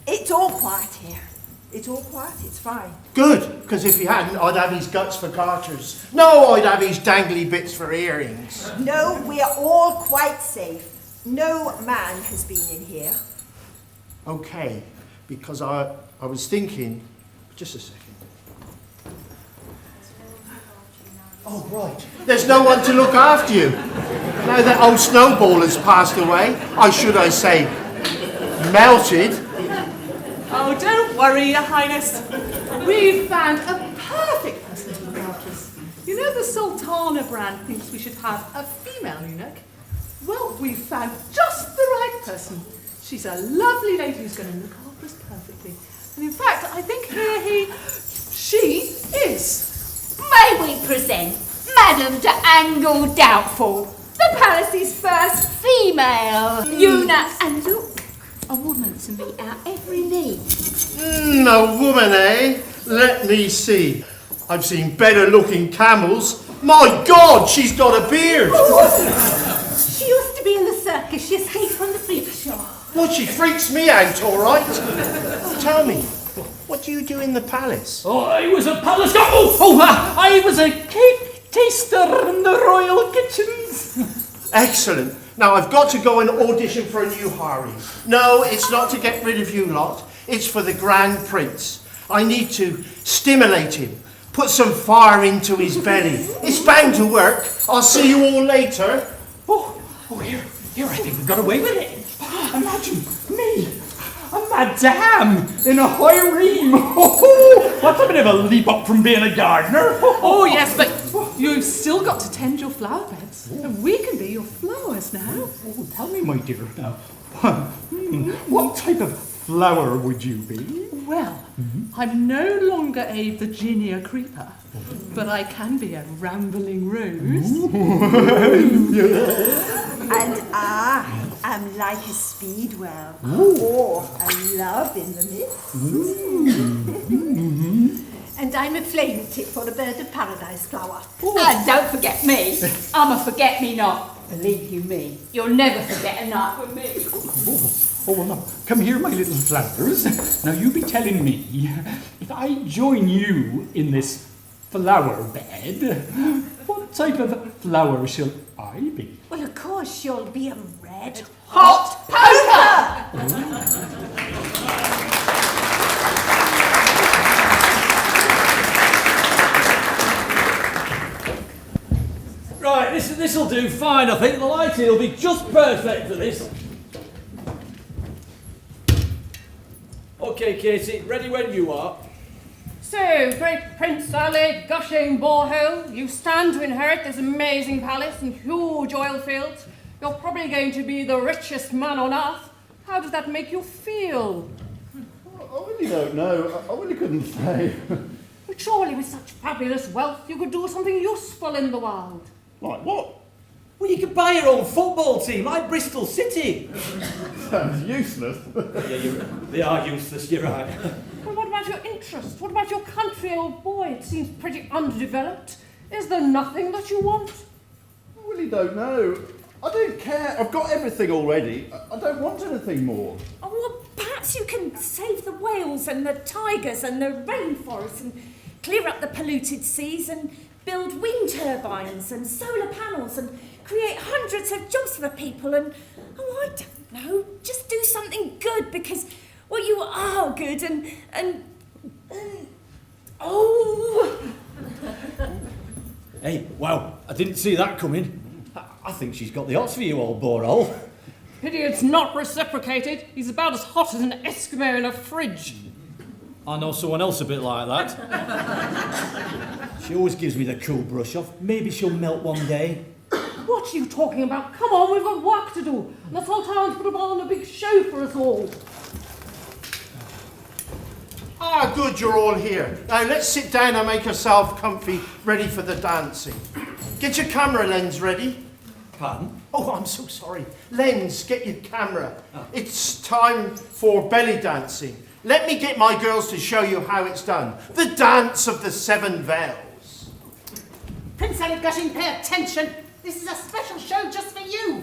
It's all quiet here. It's all quiet, it's fine. Good, because if he hadn't, I'd have his guts for garters. No, I'd have his dangly bits for earrings. No, we are all quite safe. No man has been in here. Okay, because I was thinking, just a second. Oh, right. There's no one to look after you. Now that old Snowball has passed away, I say, melted. Oh, don't worry, Your Highness. We've found a perfect person to look after us. You know the Sultana brand thinks we should have a female eunuch? Well, we've found just the right person. She's a lovely lady who's going to look after us perfectly. And in fact, I think she is. May we present Madame de Angle Doubtful, the palace's first female eunuch. And look, a woman to meet our every need. A woman, eh? Let me see. I've seen better looking camels. My God, she's got a beard. She used to be in the circus. She escaped from the freak show. Well, she freaks me out, all right. Tell me, what do you do in the palace? Oh, I was a palace... I was a cake taster in the royal kitchens. Excellent. Now, I've got to go and audition for a new harem. No, it's not to get rid of you lot. It's for the Grand Prince. I need to stimulate him, put some fire into his belly. It's bound to work. I'll see you all later. Oh, here, I think we've got away with it. Imagine me, a madame in a harem. What's a bit of a leap up from being a gardener? Oh, yes, but you've still got to tend your flower beds. And we can be your flowers now. Oh, tell me, my dear, now, what type of flower would you be? Well, I'm no longer a Virginia creeper, but I can be a rambling rose. And I am like a speedwell, or a love in the mist. And I'm a flame tip or a bird of paradise flower. And don't forget me. I'm a forget-me-not. Believe you me, you'll never forget a night with me. Oh, well, now, come here, my little flowers. Now, you be telling me, if I join you in this flower bed, what type of flower shall I be? Well, of course you'll be a red hot poker! Right, this'll do fine, I think. The lighting will be just perfect for this. Okay, Katie, ready when you are. So, great Prince Ali, gushing borehole, you stand to inherit this amazing palace and huge oil fields. You're probably going to be the richest man on earth. How does that make you feel? I really don't know. I really couldn't say. But surely with such fabulous wealth, you could do something useful in the world. Like what? Well, you could buy your own football team, like Bristol City. Sounds useless. Yeah, they are useless, you're right. Well, what about your interest? What about your country, old boy? It seems pretty underdeveloped. Is there nothing that you want? I really don't know. I don't care. I've got everything already. I don't want anything more. Oh, well, perhaps you can save the whales and the tigers and the rainforests and clear up the polluted seas and build wind turbines and solar panels and create hundreds of jobs for people and, oh, I don't know, just do something good because, well, you are good and oh. Hey, wow, I didn't see that coming. I think she's got the hots for you, old borehole. Pity it's not reciprocated. He's about as hot as an Eskimo in a fridge. I know someone else a bit like that. She always gives me the cool brush off. Maybe she'll melt one day. What are you talking about? Come on, we've got work to do. The Sultan's put on a big show for us all. Ah, good, you're all here. Now, let's sit down and make yourself comfy, ready for the dancing. Get your camera lens ready. Pardon? Oh, I'm so sorry. Lens, get your camera. It's time for belly dancing. Let me get my girls to show you how it's done. The dance of the 7 veils. Prince Ali Gushing, pay attention. This is a special show just for you.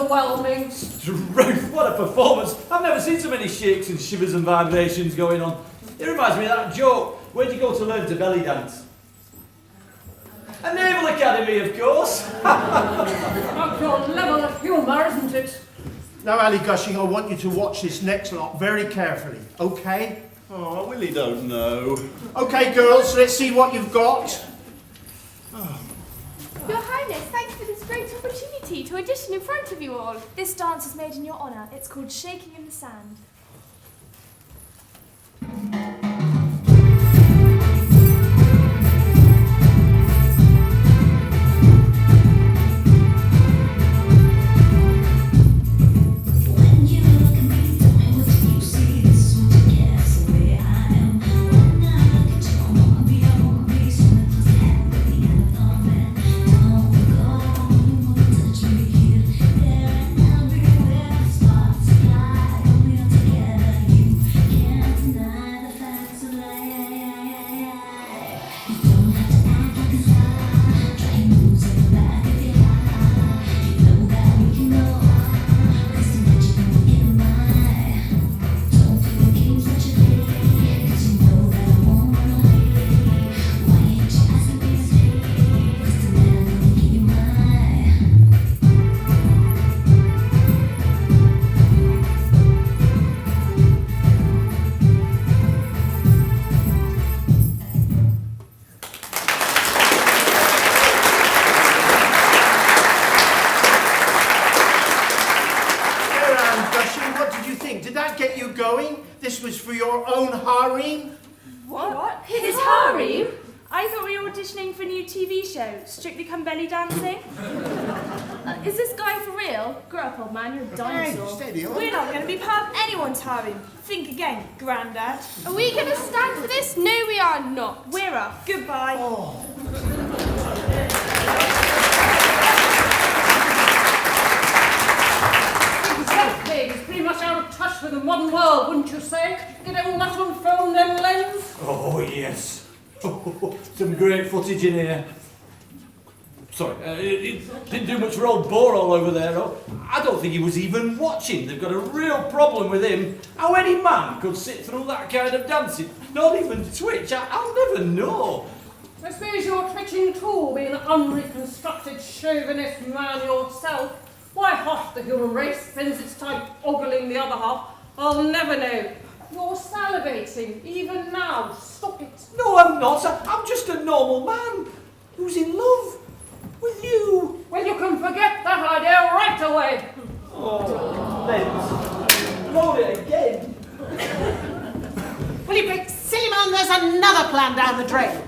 overwhelming. Struth, what a performance. I've never seen so many shakes and shivers and vibrations going on. It reminds me of that joke. Where'd you go to learn to belly dance? A Naval Academy, of course. Up your level of humour, isn't it? Now, Ali Gushing, I want you to watch this next lot very carefully, okay? Oh, I really don't know. Okay, girls, let's see what you've got. Your Highness, thanks for this great opportunity to audition in front of you all. This dance is made in your honour. It's called Shaking in the Sand. This was for your own harem? What? His harem? I thought we were auditioning for a new TV show, Strictly Come Belly Dancing. Is this guy for real? Grow up, old man, you're a dinosaur. Hey, steady on. We're not going to be part of anyone's harem. Think again, Grandad. Are we going to stand for this? No, we are not. We're off. Goodbye. He's pretty much out of touch with the modern world, wouldn't you say? Get all that on film, them lens? Oh, yes. Some great footage in here. Sorry, it didn't do much for old Boar all over there. I don't think he was even watching. They've got a real problem with him. How any man could sit through that kind of dancing, not even twitch, I'll never know. I suppose you're twitching too, being an unreconstructed chauvinist man yourself. Why half the human race spends its time ogling the other half, I'll never know. You're salivating, even now. Stop it. No, I'm not. I'm just a normal man who's in love with you. Well, you can forget that idea right away. Oh, Lens. Roll it again. Will you big silly man, there's another plan down the drain.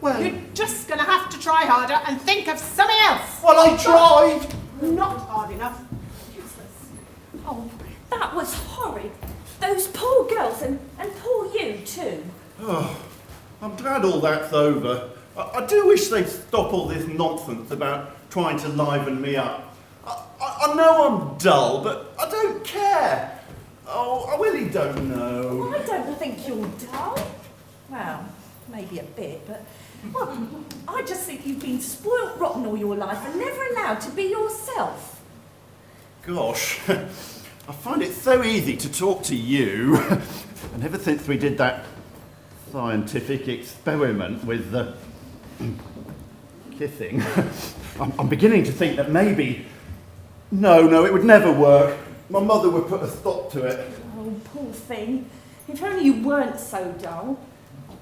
Well, you're just going to have to try harder and think of something else. Well, I tried. Not hard enough. Useless. Oh, that was horrid. Those poor girls and poor you too. Oh, I'm glad all that's over. I do wish they'd stop all this nonsense about trying to liven me up. I know I'm dull, but I don't care. Oh, I really don't know. I don't think you're dull. Well, maybe a bit, but... Well, I just think you've been spoilt rotten all your life and never allowed to be yourself. Gosh, I find it so easy to talk to you. And ever since we did that scientific experiment with the kissing, I'm beginning to think that maybe... No, it would never work. My mother would put a stop to it. Oh, poor thing. If only you weren't so dull.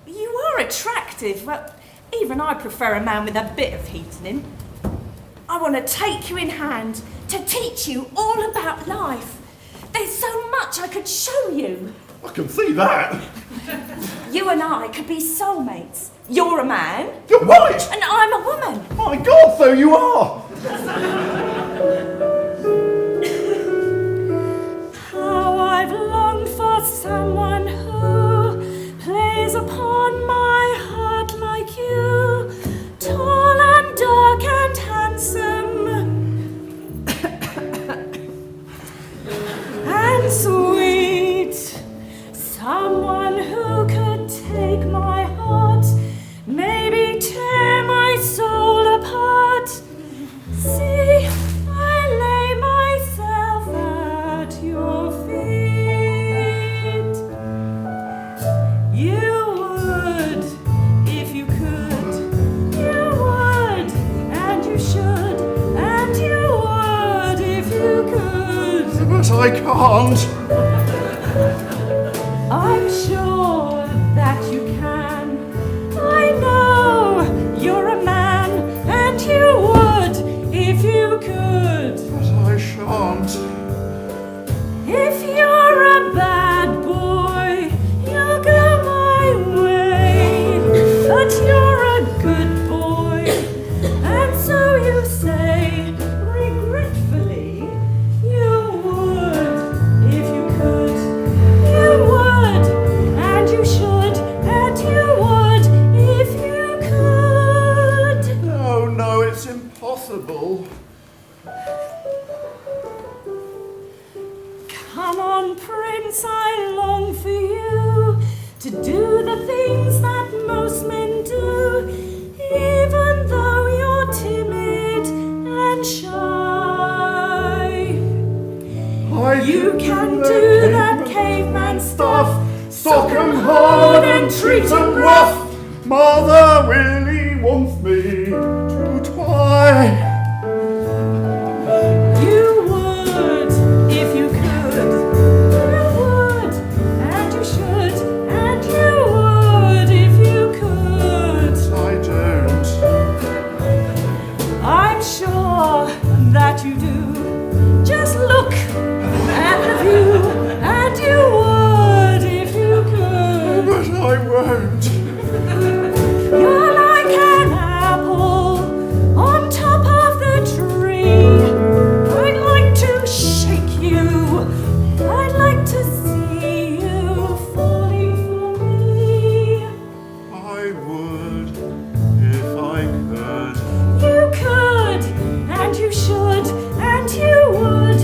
You are attractive, but even I prefer a man with a bit of heat in him. I want to take you in hand to teach you all about life. There's so much I could show you. I can see that. You and I could be soulmates. You're a man. You're right. And I'm a woman. My God, so you are. How I've longed for someone who plays upon my heart like you, tall and dark and handsome, and sweet. Someone who could take my heart, maybe tear my soul apart, but I can't. I'm sure that you can. I know you're a man, and you would if you could. But I shan't. If you're a bad boy, you'll go my way. But you're a good boy, and so you say, regretfully, you would if you could. You would, and you should, and you would if you could. No, it's impossible. Come on, Prince, I long for you to do the things that most men do, even though you're timid and shy. You can do that caveman stuff, sock 'em hard and treat 'em rough. Mother really wants me to try. You would if you could. You would, and you should, and you would if you could. I don't. I'm sure that you do. Just look at the view, and you would if you could. But I won't. You're like an apple on top of the tree. I'd like to shake you. I'd like to see you falling for me. I would if I could. You could, and you should, and you would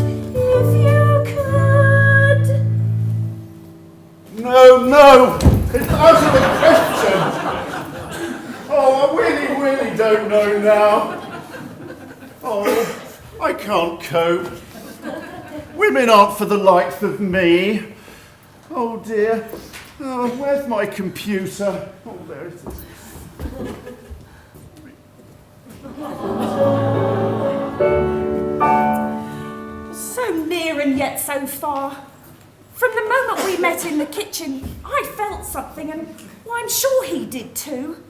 if you could. No, it's out of the question. Oh, I really don't know now. Oh, I can't cope. Women aren't for the likes of me. Oh dear. Oh, where's my computer? Oh, there it is. So near and yet so far. From the moment we met in the kitchen, I felt something, and well, I'm sure he did too.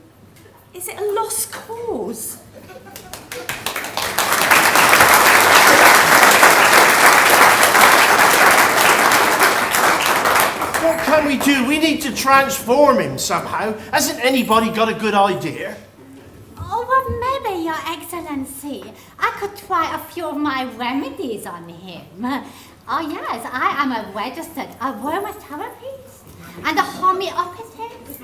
Is it a lost cause? What can we do? We need to transform him somehow. Hasn't anybody got a good idea? Oh, well, maybe, Your Excellency, I could try a few of my remedies on him. Oh, yes, I am a registered aromatherapist and a homeopathist,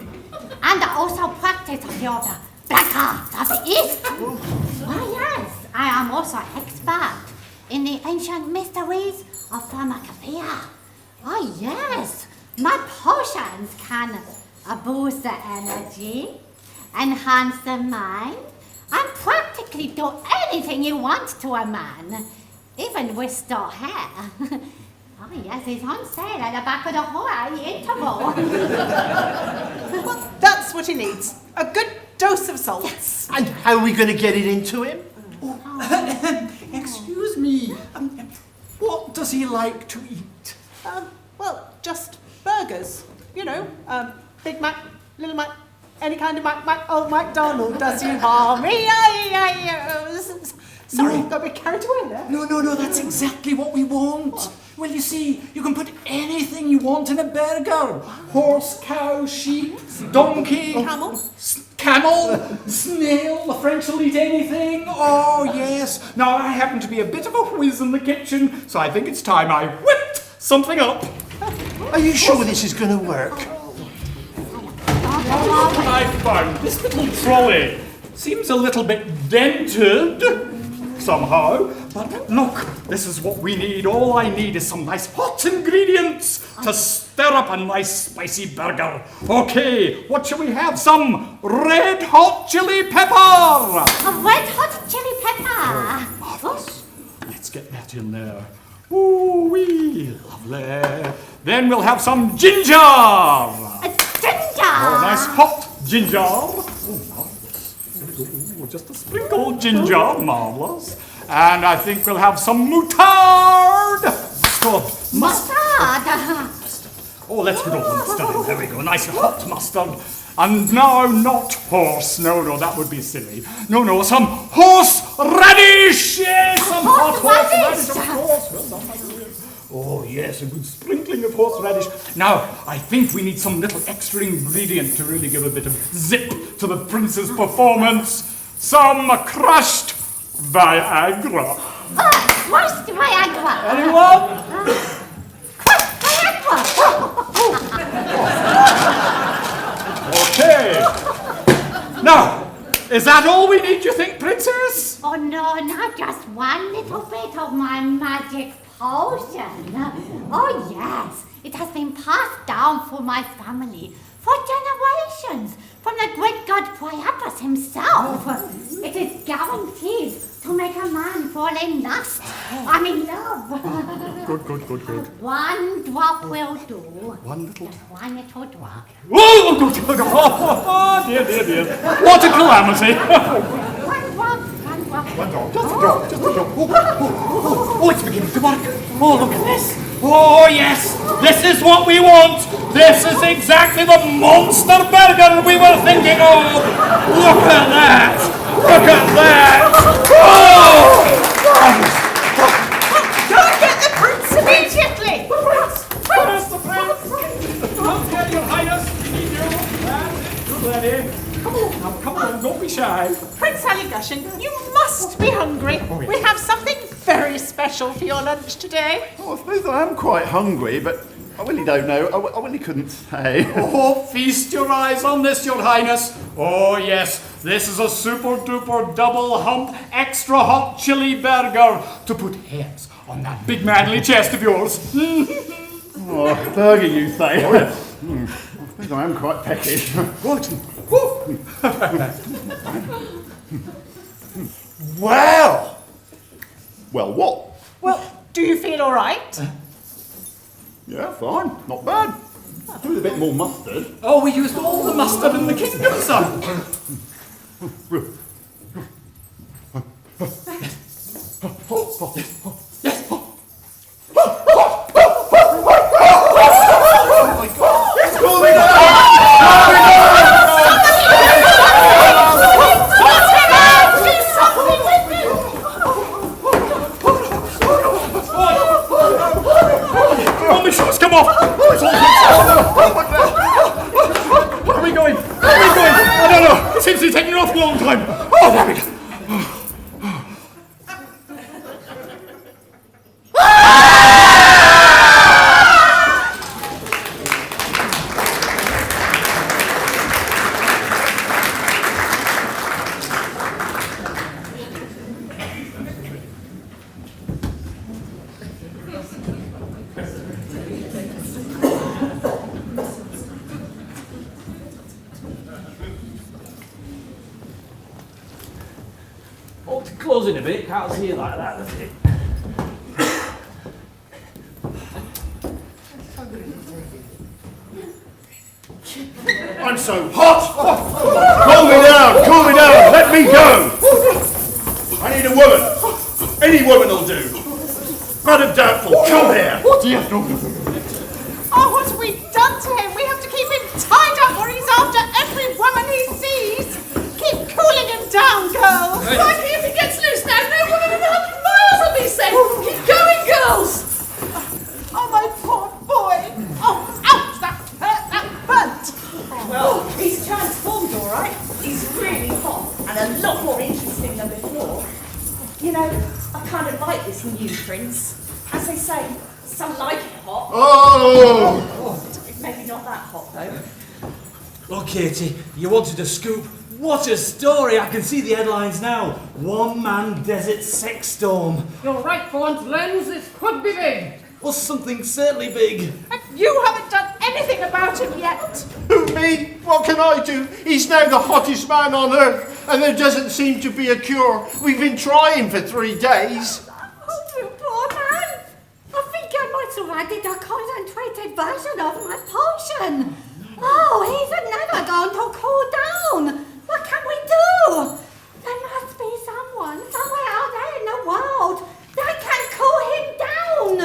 and I also practice a few of the black arts of the East. Oh, yes, I am also expert in the ancient mysteries of pharmacopoeia. Oh, yes, my potions can boost the energy, enhance the mind, and practically do anything you want to a man, even restore hair. Oh yes, it's on sale at the back of the hall at the interval. Well, that's what he needs. A good dose of salt. Yes. And how are we going to get it into him? Excuse me, what does he like to eat? Well, just burgers. You know, Big Mac, Little Mac, any kind of Mac, old MacDonald does you harm. Sorry, got a bit carried away there. No, that's exactly what we want. Well, you see, you can put anything you want in a burger. Horse, cow, sheep, donkey, camel, snail, the French will eat anything. Oh, yes. Now, I happen to be a bit of a whiz in the kitchen, so I think it's time I whipped something up. Are you sure this is going to work? I found this little trolley. Seems a little bit dented somehow, but look, this is what we need. All I need is some nice hot ingredients to stir up a nice spicy burger. Okay, what shall we have? Some red hot chili pepper. A red hot chili pepper. Marvellous. Let's get that in there. Ooh-wee, lovely. Then we'll have some ginger. Ginger. Oh, nice hot ginger. Oh, marvellous. Oh, just a sprinkle of ginger. Marvellous. And I think we'll have some moutarde. called? Mustard. Oh, let's put all the mustard in. There we go. Nice hot mustard. And now, not horse. No, that would be silly. No, some horseradish. Yes, some hot horseradish, of course. Well done, my dear. Oh, yes, a good sprinkling of horseradish. Now, I think we need some little extra ingredient to really give a bit of zip to the prince's performance. Some crushed Viagra. Crushed Viagra. Anyone? Crushed Viagra. Okay. Now, is that all we need, you think, princess? Oh no, not just one little bit of my magic potion. Oh yes, it has been passed down for my family for generations from the great god Priapus himself. It is guaranteed to make a man fall in lust. I'm in love. Good. One drop will do. One little. Just one little drop. Oh, dear. What a calamity. One drop. Just a drop. Oh, it's beginning to work. Oh, look at this. Oh, yes. This is what we want. This is exactly the monster burger we were thinking of. Look at that. Oh! Go and get the prince immediately! Where's the prince? Come here, your highness. We need you. Good lady. Come on, don't be shy. Prince Allygushin, you must be hungry. Oh, yes. We have something very special for your lunch today. Oh, I suppose I am quite hungry, but I really don't know. I really couldn't say. Oh, feast your eyes on this, your highness. Oh, yes, this is a super-duper double hump extra hot chili burger to put hairs on that big manly chest of yours. Oh, burger, you say? Oh, yes. I suppose I am quite peckish. What? Wow! Well, what? Well, do you feel all right? Yeah, fine. Not bad. Do a bit more mustard. Oh, we used all the mustard in the kingdom, son. Come off! Where are we going? I don't know. It seems to be taking an awful long time. Oh, there we go. Oh, to close in a bit, can't see it like that, does it? I'm so hot! Cool me down, let me go! I need a woman. Any woman will do. Madam Doubtful, come here! What do you do? Oh, what have we done to him? We have to keep him tied up or he's after every woman he sees. Keep cooling him down, girls. Crikey, if he gets loose now, no woman in 100 miles will be safe. Keep going, girls. Oh, my poor boy. Oh, ouch, that hurt, that burnt. Well, he's transformed, all right. He's really hot and a lot more interesting than before. You know, I kind of like this new prince. As they say, some like it hot. Oh! Maybe not that hot, though. Oh, Katie, you wanted a scoop. What a story! I can see the headlines now. One-man desert sex storm. You're right for once, Lens. This could be big. Or something certainly big. And you haven't done anything about him yet. Who, me? What can I do? He's now the hottest man on earth, and there doesn't seem to be a cure. We've been trying for 3 days. Oh, you poor man. I think I might have added a concentrated version of my potion. Oh, he's never going to cool down. What can we do? There must be someone somewhere out there in the world that can cool him down.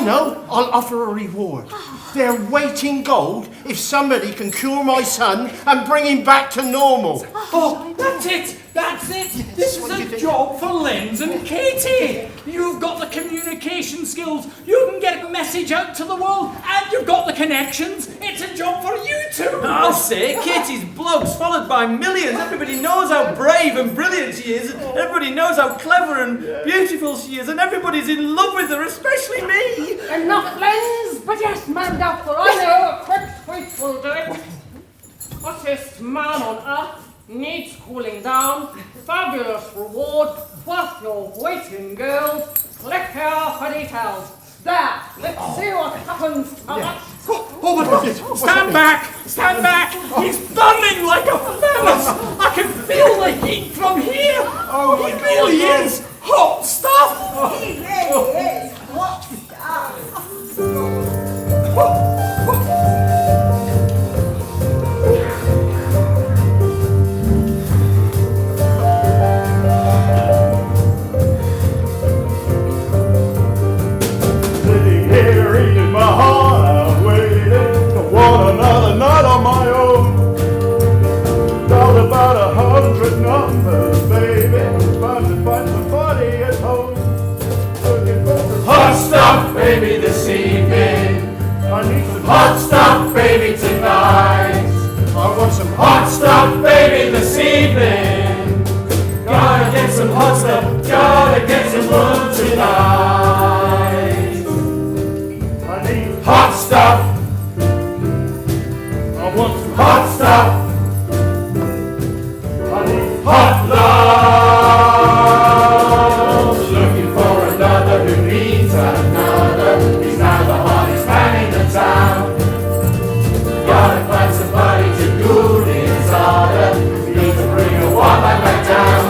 I know. I'll offer a reward. Their weight in gold if somebody can cure my son and bring him back to normal. Oh, that's it! That's it! This is a job for Lenz and Katie! You've got the communication skills, you can get a message out to the world, and you've got the connections. It's a job for you two! I'll say, Katie's blog's followed by millions. Everybody knows how brave and brilliant she is. Everybody knows how clever and beautiful she is. And everybody's in love with her, especially me. Enough, Lenz, but yes, Magna, for I know a quick tweet will do it. Hottest man on earth needs cooling down. Fabulous reward, worth your weight in gold. Click here for details. There, let's see what happens to us. Stand back! Stand back! He's burning like a furnace! I can feel the heat from here! Oh, he really is hot stuff! He really is hot stuff. Here eating my heart out, waiting to want another night on my own. Dialed about 100 numbers, baby, trying to find somebody at home. Looking for some hot stuff, baby, this evening. I need some hot stuff, baby, tonight. I want some hot stuff, baby, this evening. Gotta get some hot stuff, gotta get some love tonight. Hot stuff. I want some hot stuff. I need hot love. Looking for another who needs another. He's now the hottest man in the town. Gotta find somebody to cool his ardor. Need to bring a woman back down.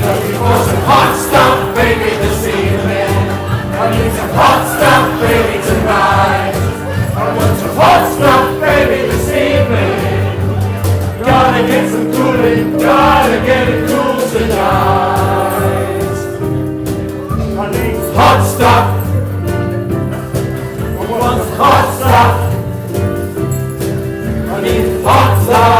Looking for some hot stuff, baby, this evening. I need some hot stuff, baby, tonight. I want some hot stuff, baby, this evening. Gotta get some cooling, gotta get it cool tonight. I need hot stuff. I want some hot stuff. I need hot stuff.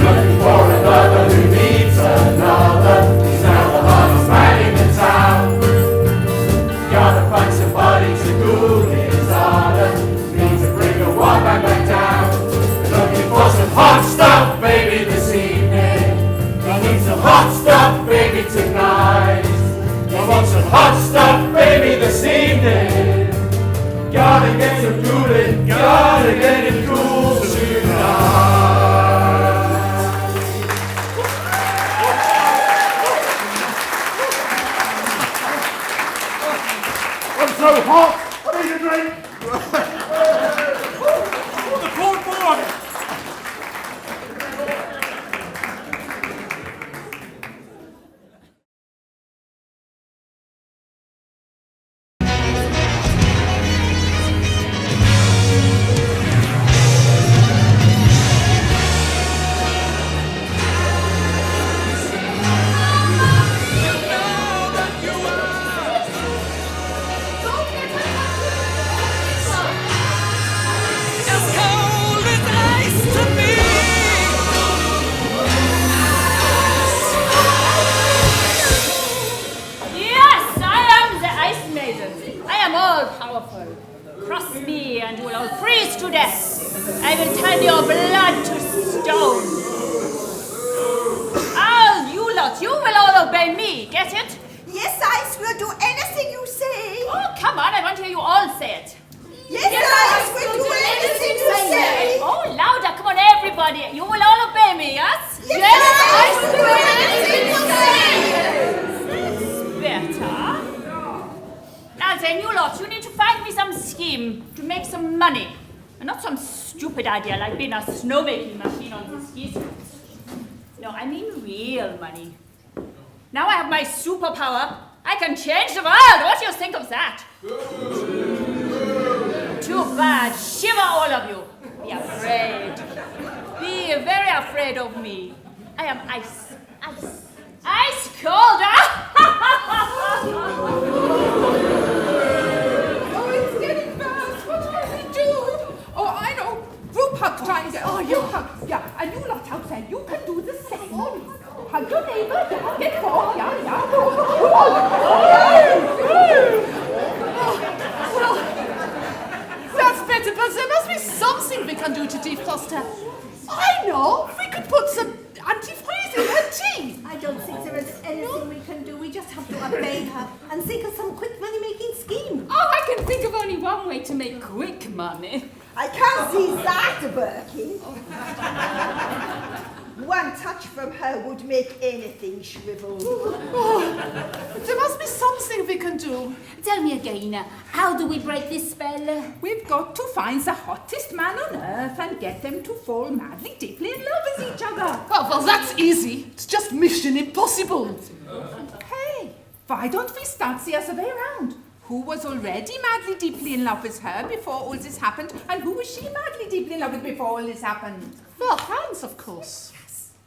Looking for another who needs another. He's now the hottest man in the town. Gotta find somebody to cool his ardor. Need to bring a one back down. Looking for some hot stuff, baby, this evening. I need some hot stuff, baby, tonight. I want some hot stuff, baby, this evening. Gotta get some cooling, gotta get it cool tonight. I'm so hot, I need a drink. The cold board! Cross me and you will all freeze to death. I will turn your blood to stone. All you lot, you will all obey me, get it? Yes, Ice will do anything you say. Oh, come on, I want to hear you all say it. Yes, Ice will do anything you say. Oh, louder, come on, everybody. You will all obey me, yes? Yes, Ice will do anything you say. Better. Now then, you lot, you need to find me some scheme to make some money. And not some stupid idea like being a snowmaking machine on the ski slopes. No, I mean real money. Now I have my superpower. I can change the world. What do you think of that? Too bad. Shiver, all of you. Be afraid. Be very afraid of me. I am ice. Ice. Ice cold. just have to obey her and think of some quick money-making scheme. Oh, I can think of only one way to make quick money. I can't see that working. One touch from her would make anything shrivel. There must be something we can do. Tell me again, how do we break this spell? We've got to find the hottest man on earth and get them to fall madly, deeply in love with each other. Oh, well, that's easy. It's just mission impossible. Hey, why don't we start the other way around? Who was already madly, deeply in love with her before all this happened, and who was she madly, deeply in love with before all this happened? Well, Hans, of course.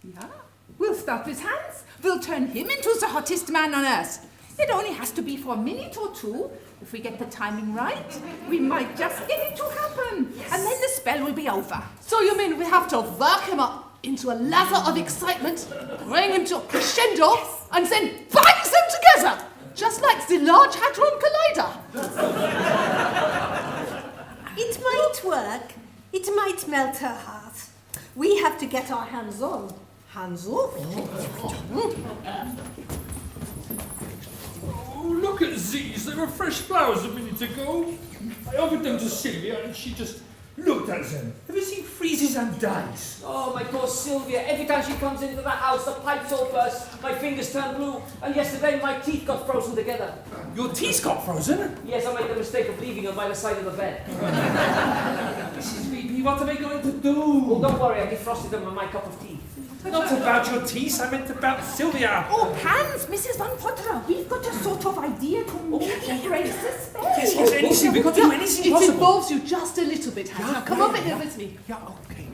Yeah, we'll start with Hans. We'll turn him into the hottest man on earth. It only has to be for a minute or two. If we get the timing right, we might just get it to happen. Yes. And then the spell will be over. So you mean we have to work him up into a lather of excitement, bring him to a crescendo, and then bind them together, just like the Large Hadron Collider? It might work. It might melt her heart. We have to get our hands on. Hands off. Oh, look at these. They were fresh flowers a minute ago. I offered them to Sylvia and she just looked at them. Everything freezes and dies. Oh, my poor Sylvia. Every time she comes into the house, the pipes all burst, my fingers turn blue, and yesterday my teeth got frozen together. Your teeth got frozen? Yes, I made the mistake of leaving them by the side of the bed. Mrs. Beebe, what are they going to do? Oh, don't worry, I defrosted them with my cup of tea. Not about your teeth, I meant about Sylvia. Oh, Hans, Mrs. Van Potter, we've got a sort of idea to maybe break the spell. Yes, anything. We've got to do anything possible. It involves you just a little bit, Hans. Now, come over here with me. Yeah, okay.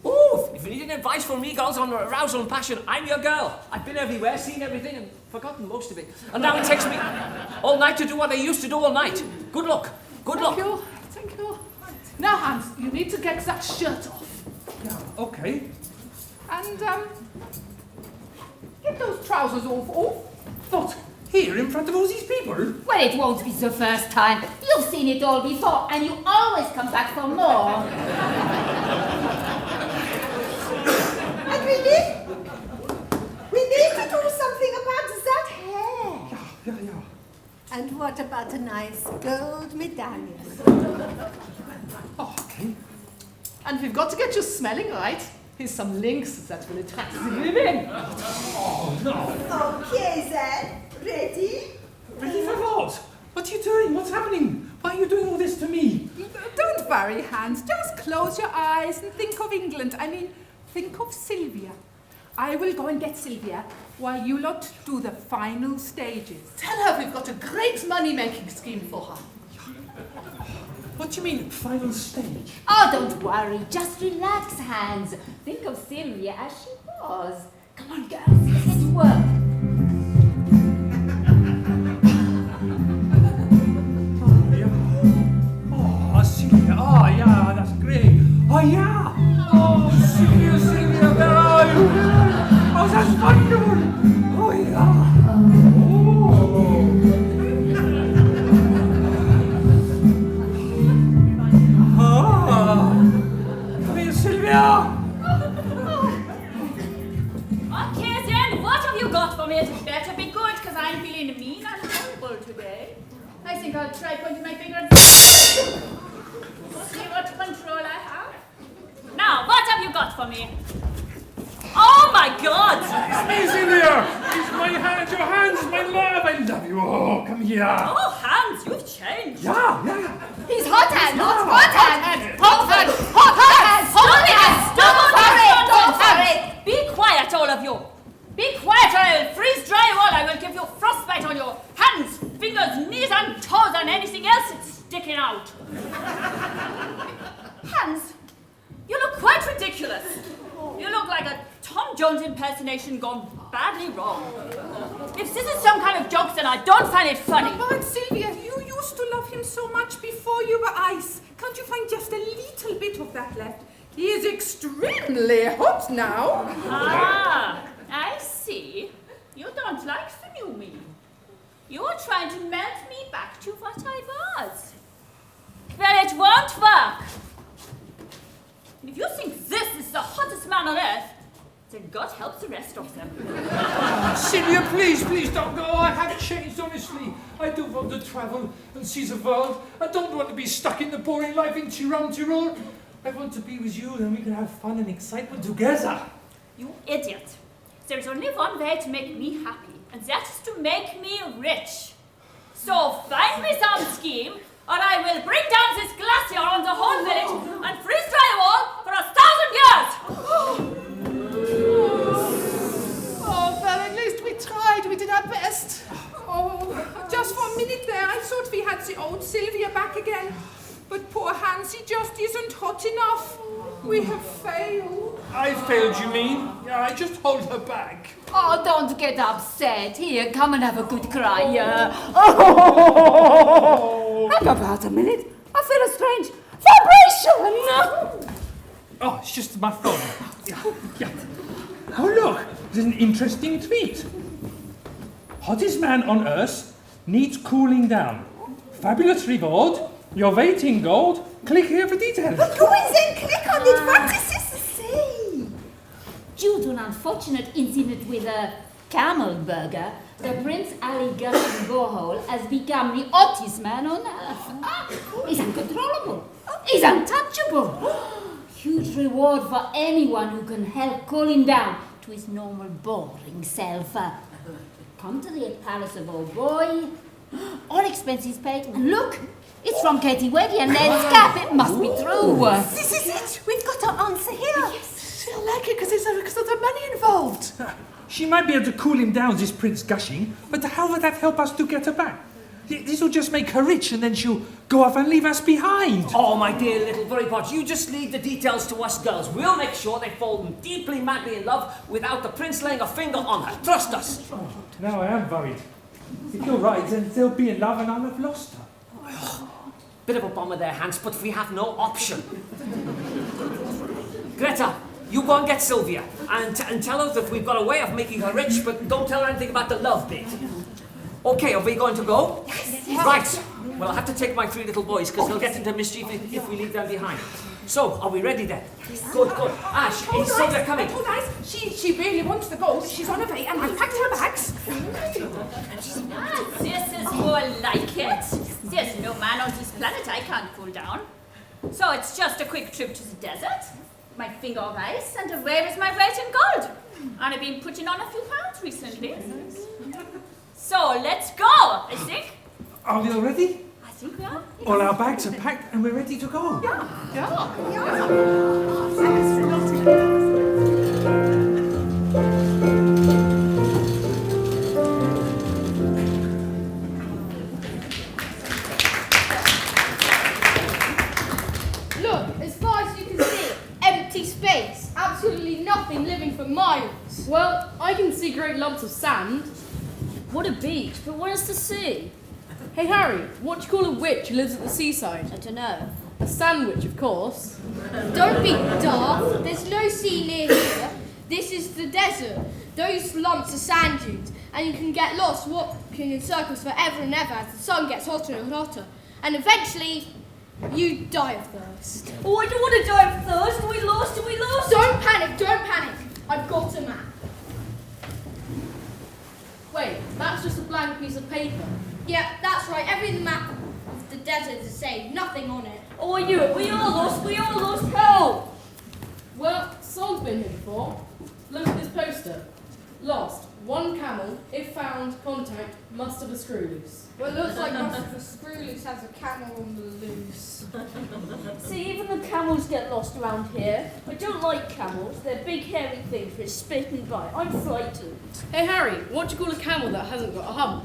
Oh, if you need any advice from me, girls, on arousal and passion, I'm your girl. I've been everywhere, seen everything, and forgotten most of it. And now it takes me all night to do what I used to do all night. Good luck. Good luck. Thank you. Now, Hans, you need to get that shirt off. Yeah, okay. And, get those trousers off. What? Here, in front of all these people? Well, it won't be the first time. You've seen it all before, and you always come back for more. And we need to do something about that hair. Yeah. And what about a nice gold medallion? Oh, okay. And we've got to get you smelling right. Here's some links that will attract the women. Oh, no. Okay, then. Ready? Ready for what? What are you doing? What's happening? Why are you doing all this to me? Don't worry, Hans. Just close your eyes and think of England. I mean, think of Sylvia. I will go and get Sylvia while you lot do the final stages. Tell her we've got a great money-making scheme for her. What do you mean, final stage? Oh, don't worry. Just relax, Hans. Think of Sylvia as she was. Come on, girls. Let's get to work. Oh, Sylvia. Oh, yeah, that's great. Oh, yeah. Oh, Sylvia, where are you? Oh, that's wonderful. Oh, yeah. Okay, then, what have you got for me? It better be good, because I'm feeling mean and horrible today. I think I'll try pointing my finger and see what control I have. Now, what have you got for me? Oh my God! It's me, Sylvia! It's my hand, your hands, my love! I love you! Oh, come here! Oh, Hans, you've changed. Yeah. He's hot hands! Hot hands! Hot hands! Hot hands! Don't hurry! Be quiet, all of you! Be quiet or I'll freeze dry you all. I will give you frostbite on your hands, fingers, knees and toes and anything else that's sticking out. Hans, you look quite ridiculous. You look like a Tom Jones impersonation gone badly wrong. If this is some kind of joke, then I don't find it funny. But Sylvia, you used to love him so much before you were ice. Can't you find just a little bit of that left? He is extremely hot now. Ah, I see. You don't like the new me. You're trying to melt me back to what I was. Well, it won't work. If you think this is the hottest man on earth, Then God help the rest of them. Sylvia, please don't go. I have changed, honestly. I do want to travel and see the world. I don't want to be stuck in the boring life in Tyrol. I want to be with you and we can have fun and excitement together. You idiot. There is only one way to make me happy, and that is to make me rich. So find me some scheme, or I will bring down this glacier on the whole village and freeze dry you all for 1,000 years! Oh, well, at least we tried. We did our best. Oh, just for a minute there, I thought we had the old Sylvia back again. But poor Hansie just isn't hot enough. We have failed. I failed, you mean? Yeah, I just hold her back. Oh, don't get upset. Here, come and have a good cry. Hang about a minute. I feel a strange vibration. Oh, it's just my phone. Yeah. Oh, look, there's an interesting tweet. Hottest man on earth needs cooling down. Fabulous reward. Your weight in gold. Click here for details. Go in then, click on it. What is this to see? Due to an unfortunate incident with a camel burger, the Prince Ali Gushing Borehole has become the hottest man on earth. He's uncontrollable. He's untouchable. Huge reward for anyone who can help cool him down to his normal boring self. Come to the Palace of Old Boy. All expenses paid. And look, it's from Katie Weddy and Ned's cap. It must be true. This is it. We've got our answer here. Yes. I like it because of the money involved. She might be able to cool him down, this Prince Gushing, but how would that help us to get her back? This will just make her rich and then she'll go off and leave us behind. Oh, my dear little Furrypot, you just leave the details to us girls. We'll make sure they fall deeply, madly in love without the Prince laying a finger on her. Trust us. Oh, now I am worried. If you're right, then they'll be in love and I'll have lost her. Bit of a bomber there, Hans, but we have no option. Greta, you go and get Sylvia and tell her that we've got a way of making her rich, but don't tell her anything about the love bit. Okay, are we going to go? Yes. Right. Well, I'll have to take my 3 little boys because they'll get into mischief if we leave them behind. So, are we ready then? Yes. Good. Ash, is Sylvia coming? Oh, nice. She really wants to go, but she's on her way, and I've packed her bags. This is more like it. There's no man on this planet I can't cool down. So it's just a quick trip to the desert, my finger of ice, and away with my weight in gold. And I've been putting on a few pounds recently. So let's go, I think. Are we all ready? I think we are. All our bags are packed and we're ready to go. Look, as far as you can see, empty space. Absolutely nothing living for miles. Well, I can see great lumps of sand. What a beach, but where's the sea? Hey Harry, what do you call a witch who lives at the seaside? I don't know. A sandwich, of course. Don't be daft. There's no sea near here. This is the desert. Those lumps are sand dunes, and you can get lost walking in circles forever and ever as the sun gets hotter and hotter. And eventually, you die of thirst. Oh, I don't want to die of thirst. Are we lost? Don't panic. I've got a map. Wait, that's just a blank piece of paper. Yeah, that's right. Every map of the desert is the same. Nothing on it. Oh, I knew it. We all lost. Help! Well, someone's been here before. Look at this poster. Lost. 1 camel. If found, contact. Must have a screw loose. Well, it looks like most of the screw loose has a camel on the loose. See, even the camels get lost around here. I don't like camels. They're big, hairy things which spit me by. I'm frightened. Hey Harry, what do you call a camel that hasn't got a hump?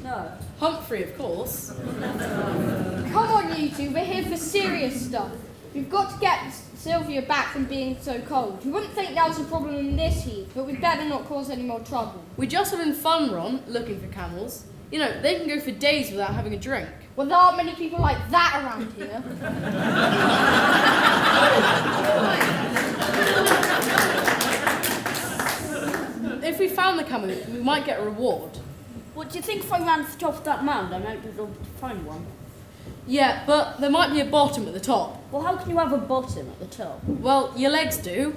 No. Humphrey, of course. Come on, you two. We're here for serious stuff. We've got to get Sylvia back from being so cold. You wouldn't think that was a problem in this heat, but we'd better not cause any more trouble. We're just having fun, Ron, looking for camels. You know, they can go for days without having a drink. Well, there aren't many people like that around here. If we found the camel, we might get a reward. What do you think if I ran to the top of that mound? I might be able to find one. Yeah, but there might be a bottom at the top. Well, how can you have a bottom at the top? Well, your legs do.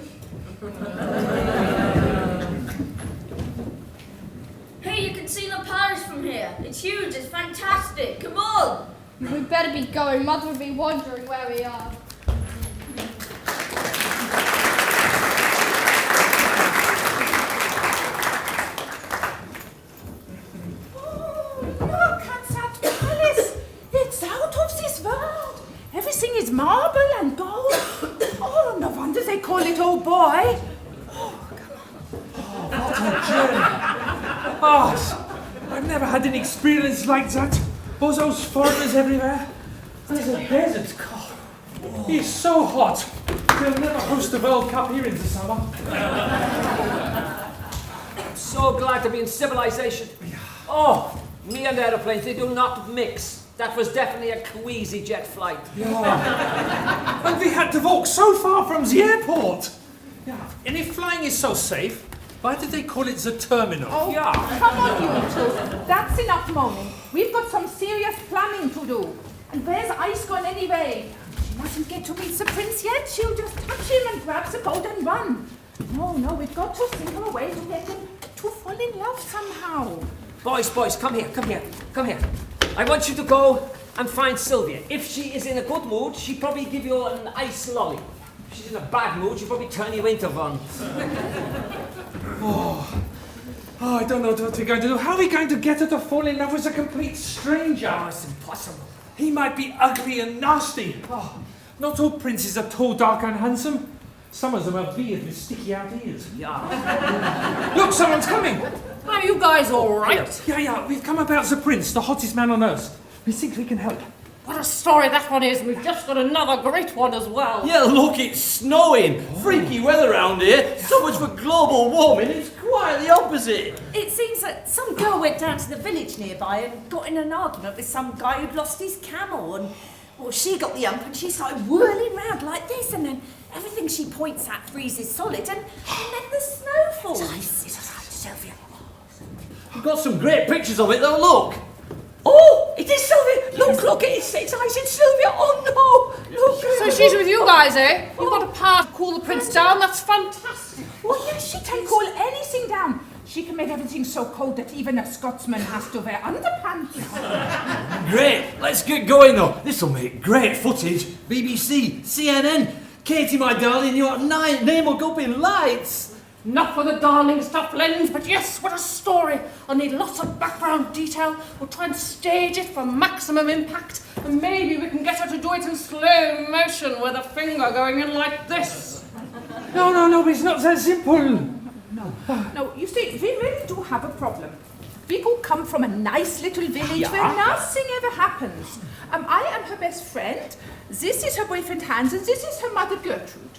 Hey, you can see the palace from here. It's huge, it's fantastic. Come on. We better be going. Mother will be wondering where we are. Look at that palace. It's out of this world. Everything is marble and gold. Oh, no wonder they call it Old Boy. What a journey! Oh, I've never had an experience like that. All those foreigners everywhere. There's a desert. God, it's so hot. They'll never host the World Cup here in the summer. I'm so glad to be in civilization. Oh, me and aeroplanes, they do not mix. That was definitely a queasy jet flight. Yeah. And we had to walk so far from the airport. Yeah. And if flying is so safe, why did they call it the terminal? Oh, yeah. Come on, you two. That's enough moaning. We've got some serious planning to do. And where's Ice gone anyway? She mustn't get to meet the prince yet. She'll just touch him and grab the boat and run. No, we've got to think of a way to get him to fall in love somehow. Boys, come here. I want you to go and find Sylvia. If she is in a good mood, she'll probably give you an ice lolly. If she's in a bad mood, she'll probably turn you into one. Oh, I don't know what we're going to do. How are we going to get her to fall in love with a complete stranger? Oh, it's impossible. He might be ugly and nasty. Oh, not all princes are tall, dark and handsome. Some of them are weird with sticky out ears. Yeah. Look, someone's coming. Are you guys all right? Yeah, we've come about the prince, the hottest man on earth. We think we can help. What a story that one is. We've just got another great one as well. Yeah, look, it's snowing. Freaky weather around here. So much for global warming. It's quite the opposite. It seems that some girl went down to the village nearby and got in an argument with some guy who'd lost his camel. And, well, she got the ump and she started whirling round like this. And then everything she points at freezes solid. And then the snow falls. Sylvia. We've got some great pictures of it, though. Look. Oh, it is Sylvia. Look, it's Ice and Sylvia. Oh, no. Look. So she's with you guys, eh? You've got a power to cool the prince down. That's fantastic. Oh, yes, she can cool anything down. She can make everything so cold that even a Scotsman has to wear underpants. Great. Let's get going, though. This'll make great footage. BBC, CNN. Katie, my darling, your name will go up in lights. Not for the darling stuff, Lens, but yes, what a story. I'll need lots of background detail. We'll try and stage it for maximum impact, and maybe we can get her to do it in slow motion with a finger going in like this. No, it's not that simple. No, you see, we really do have a problem. People come from a nice little village where nothing ever happens. I am her best friend, this is her boyfriend Hans, and this is her mother Gertrude.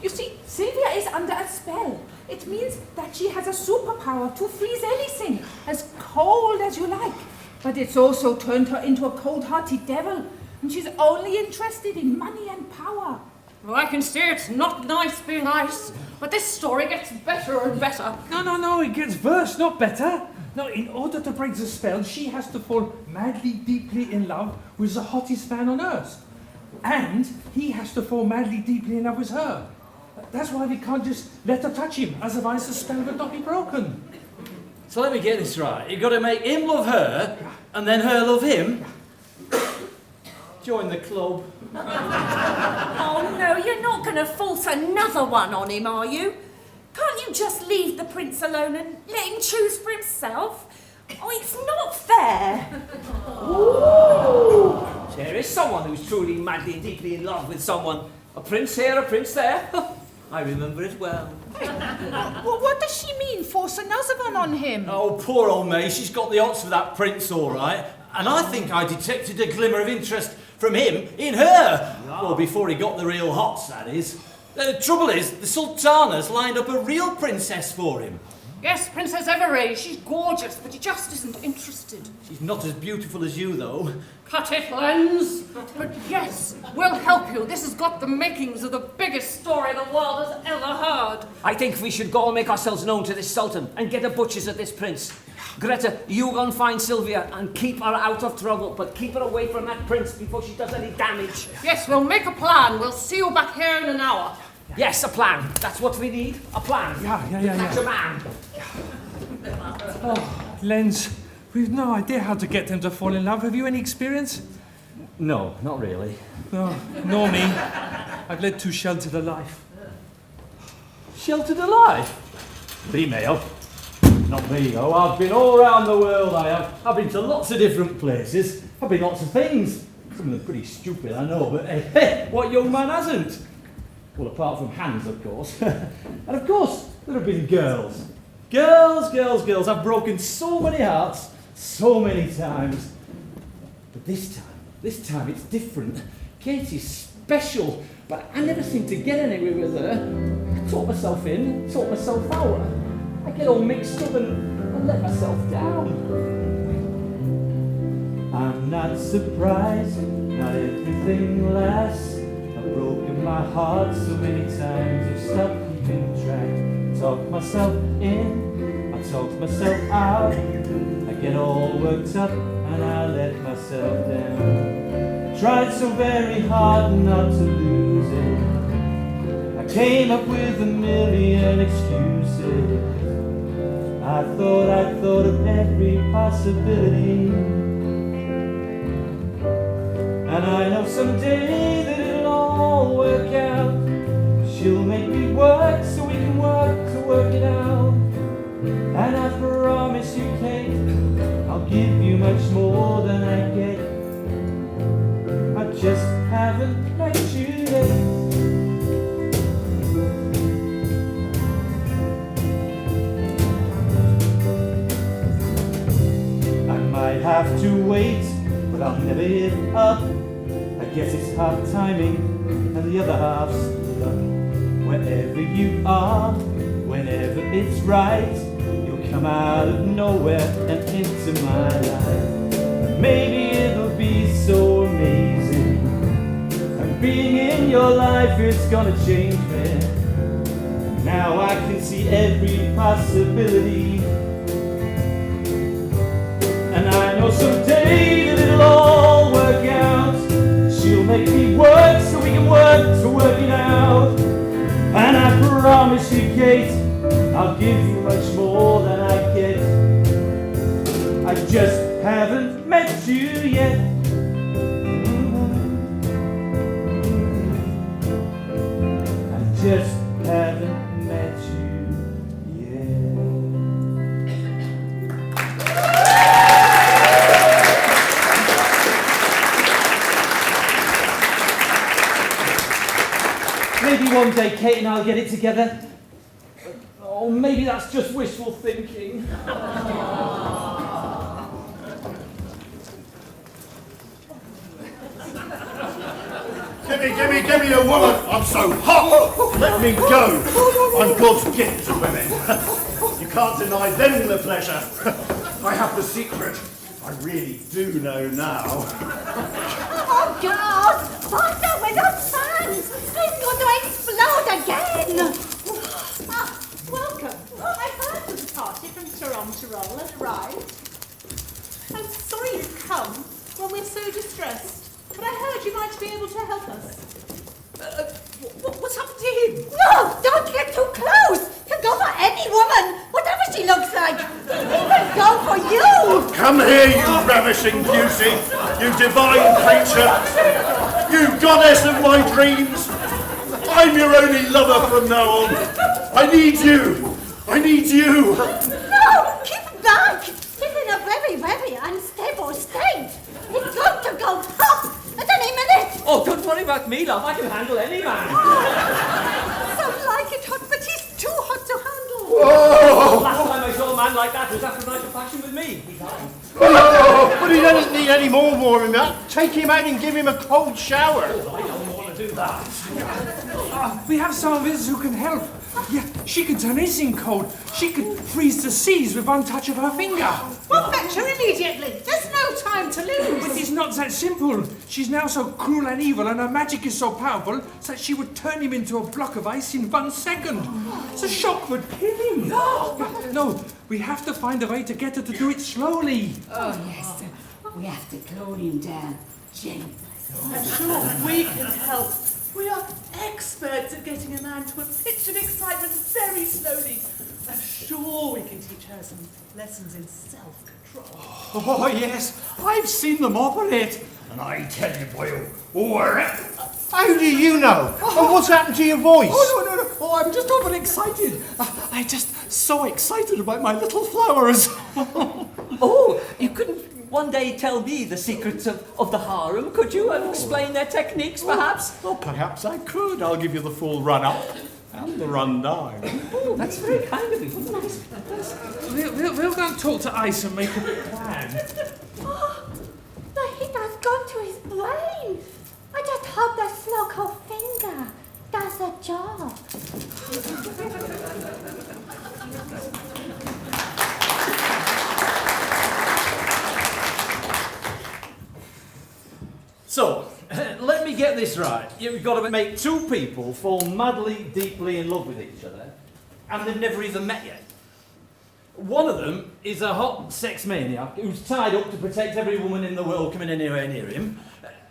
You see, Sylvia is under a spell. It means that she has a superpower to freeze anything, as cold as you like. But it's also turned her into a cold-hearted devil, and she's only interested in money and power. Well, I can see it's not nice being ice, but this story gets better and better. No, it gets worse, not better. No, in order to break the spell, she has to fall madly, deeply in love with the hottest man on earth. And he has to fall madly, deeply in love with her. That's why we can't just let her touch him, otherwise the spell would not be broken. So let me get this right. You've got to make him love her, and then her love him. Join the club. Oh, no, you're not going to force another one on him, are you? Can't you just leave the prince alone and let him choose for himself? Oh, it's not fair. Ooh. There is someone who's truly madly and deeply in love with someone. A prince here, a prince there. I remember it well. Well, what does she mean, force another one on him? Oh, poor old May. She's got the odds for that prince, all right. And I think I detected a glimmer of interest from him in her. Well, before he got the real hots, that is. The trouble is, the Sultana's lined up a real princess for him. Yes, Princess Everay, she's gorgeous, but he just isn't interested. She's not as beautiful as you, though. Cut it, Lens. But yes, we'll help you. This has got the makings of the biggest story the world has ever heard. I think we should go and make ourselves known to this Sultan and get the butchers at this prince. Greta, you go and find Sylvia and keep her out of trouble, but keep her away from that prince before she does any damage. Yes, we'll make a plan. We'll see you back here in an hour. Yes, a plan. That's what we need. A plan. Yeah. Catch a man. Oh, Lenz, we've no idea how to get them to fall in love. Have you any experience? No, not really. No, nor me. I've led too sheltered a life. Sheltered alive? Female? Not me, oh. I've been all around the world, I have. I've been to lots of different places. I've been lots of things. Some of them pretty stupid, I know, but hey, what young man hasn't? Well, apart from hands, of course. And of course, there have been girls. Girls. I've broken so many hearts, so many times. But this time it's different. Katie's special, but I never seem to get anywhere with her. I talk myself in, talk myself out. I get all mixed up and let myself down. I'm not surprised, not everything lasts. I've broken my heart so many times, I've stopped keeping track. Talk myself in, I talk myself out. I get all worked up and I let myself down. Tried so very hard not to lose it. I came up with a million excuses. I thought of every possibility. And I know someday that it'll all work out. She'll make me work so we can work to work it out. And I promise you, Kate, I'll give you much more than I get. I just haven't met you yet. I have to wait, but I'll never give up. I guess it's half timing and the other half's luck. Wherever you are, whenever it's right, you'll come out of nowhere and into my life. And maybe it'll be so amazing, and being in your life is gonna change me. Now I can see every possibility. And I know someday that it'll all work out. She'll make me work so we can work to work it out. And I promise you, Kate, I'll give you much more than I get. I just haven't met you yet. I just haven't met you. Maybe one day Kate and I'll get it together. Or maybe that's just wishful thinking. Give me a woman! I'm so hot! Let me go! I'm God's gift to women. You can't deny them the pleasure. I have the secret. I really do know now. Oh God! Father, we're not fans! It's going to explode again! Welcome. I've heard of the party from Toronto and arrived. I'm sorry you've come when we're so distressed, but I heard you might be able to help us. What's happened to him? No! Don't get too close! He'll go for any woman, whatever she looks like. He will go for you! Come here, you ravishing beauty! You divine creature! You goddess of my dreams! I'm your only lover from now on! I need you! I need you! No! Keep back! He's in a very, very unstable state. He's going to go pop at any minute! Oh, don't worry about me, love. I can handle any man. Some like it hot, but he's too hot to handle. Oh! Last time I saw a man like that was after a night of passion with me. Oh, but he doesn't need any more warming up. Take him out and give him a cold shower. Oh, I don't want to do that. We have some visitors who can help. Yeah, she can turn anything cold. She can freeze the seas with one touch of her finger. We'll fetch her immediately. There's no time to lose. But it's not that simple. She's now so cruel and evil, and her magic is so powerful that she would turn him into a block of ice in 1 second. The shock would kill him. No, we have to find a way to get her to do it slowly. Oh, yes. We have to cool him down gently. I'm sure we can help. We are experts at getting a man to a pitch of excitement very slowly. I'm sure we can teach her some lessons in self-control. Oh, yes, I've seen them operate. And I tell you, boy, How do you know? And what's happened to your voice? Oh, no. Oh, I'm just overexcited. I'm just so excited about my little flowers. Oh, you couldn't one day tell me the secrets of the harem, could you? And explain their techniques, perhaps? Oh, perhaps I could. I'll give you the full run-up and the run-down. Oh, that's very kind of you. We'll go and talk to Ice and make a plan. The heat has gone to his brain. I just hope that slow cold finger does the job. So, let me get this right. You've got to make two people fall madly, deeply in love with each other, and they've never even met yet. One of them is a hot sex maniac who's tied up to protect every woman in the world coming anywhere near him,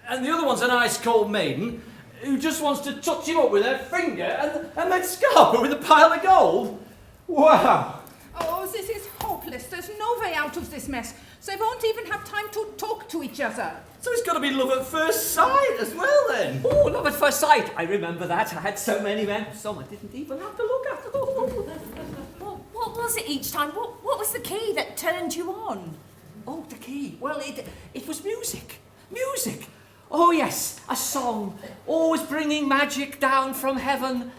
and the other one's an ice-cold maiden who just wants to touch him up with her finger and then scalp her with a pile of gold. Wow. Oh, this is hopeless. There's no way out of this mess. So they won't even have time to talk to each other. So it's got to be love at first sight as well, then. Oh, love at first sight. I remember that. I had so many men. Some I didn't even have to look at. What was it each time? What was the key that turned you on? Oh, the key. Well, it was music. Music. Oh, yes, a song. Always bringing magic down from heaven.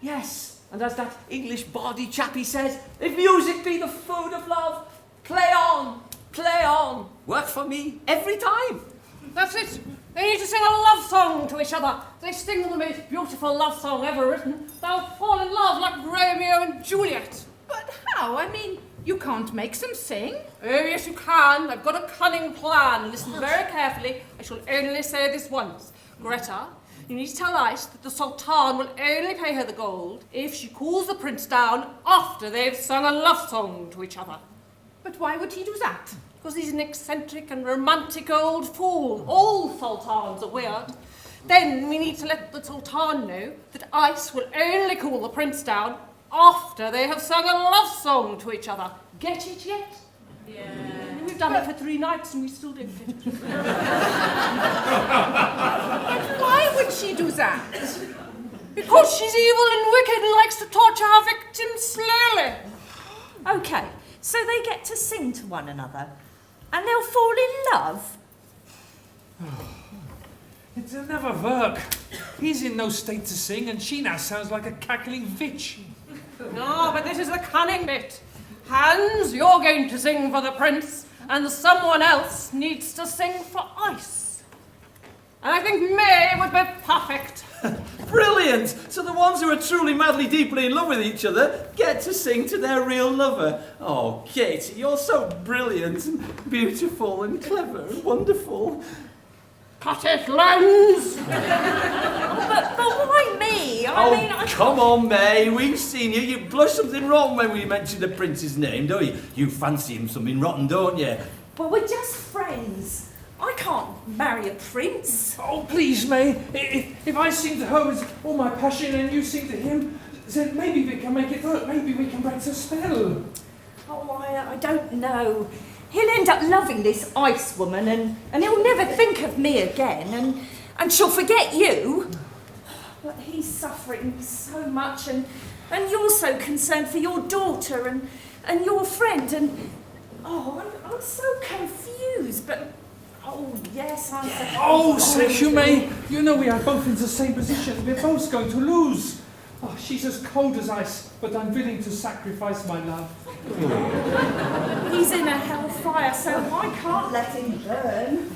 Yes, and as that English bawdy chappie says, if music be the food of love, play on, play on. Worked for me every time. That's it. They need to sing a love song to each other. They sing the most beautiful love song ever written. They'll fall in love like Romeo and Juliet. But how? I mean, you can't make them sing. Oh, yes, you can. I've got a cunning plan. Listen very carefully. I shall only say this once. Greta, you need to tell Ice that the Sultan will only pay her the gold if she cools the prince down after they've sung a love song to each other. But why would he do that? Because he's an eccentric and romantic old fool. All sultans are weird. Then we need to let the Sultan know that Ice will only cool the prince down after they have sung a love song to each other. Get it yet? Yeah. We've done it for 3 nights and we still don't get it. But why would she do that? Because she's evil and wicked and likes to torture her victims slowly. Okay, so they get to sing to one another and they'll fall in love. It'll never work. He's in no state to sing, and she now sounds like a cackling vitch. No, but this is the cunning bit. Hans, you're going to sing for the prince, and someone else needs to sing for Ice. And I think May would be perfect. Brilliant! So the ones who are truly madly, deeply in love with each other get to sing to their real lover. Oh, Katie, you're so brilliant and beautiful and clever and wonderful. Cut it, Lens! But why me? I mean, Come on, May, we've seen you. You blush something wrong when we mention the prince's name, don't you? You fancy him something rotten, don't you? But we're just friends. I can't marry a prince. Oh, please, May. If I sing to her with all my passion and you sing to him, then maybe we can make it work. Maybe we can break the spell. Oh, I don't know. He'll end up loving this Ice woman and he'll never think of me again and she'll forget you. But he's suffering so much and you're so concerned for your daughter and your friend and... Oh, I'm so confused, but... Oh, yes, I'm... Oh, say you, May. You know we are both in the same position. We're both going to lose. Oh, she's as cold as ice, but I'm willing to sacrifice my love. He's in a hellfire, so I can't let him burn.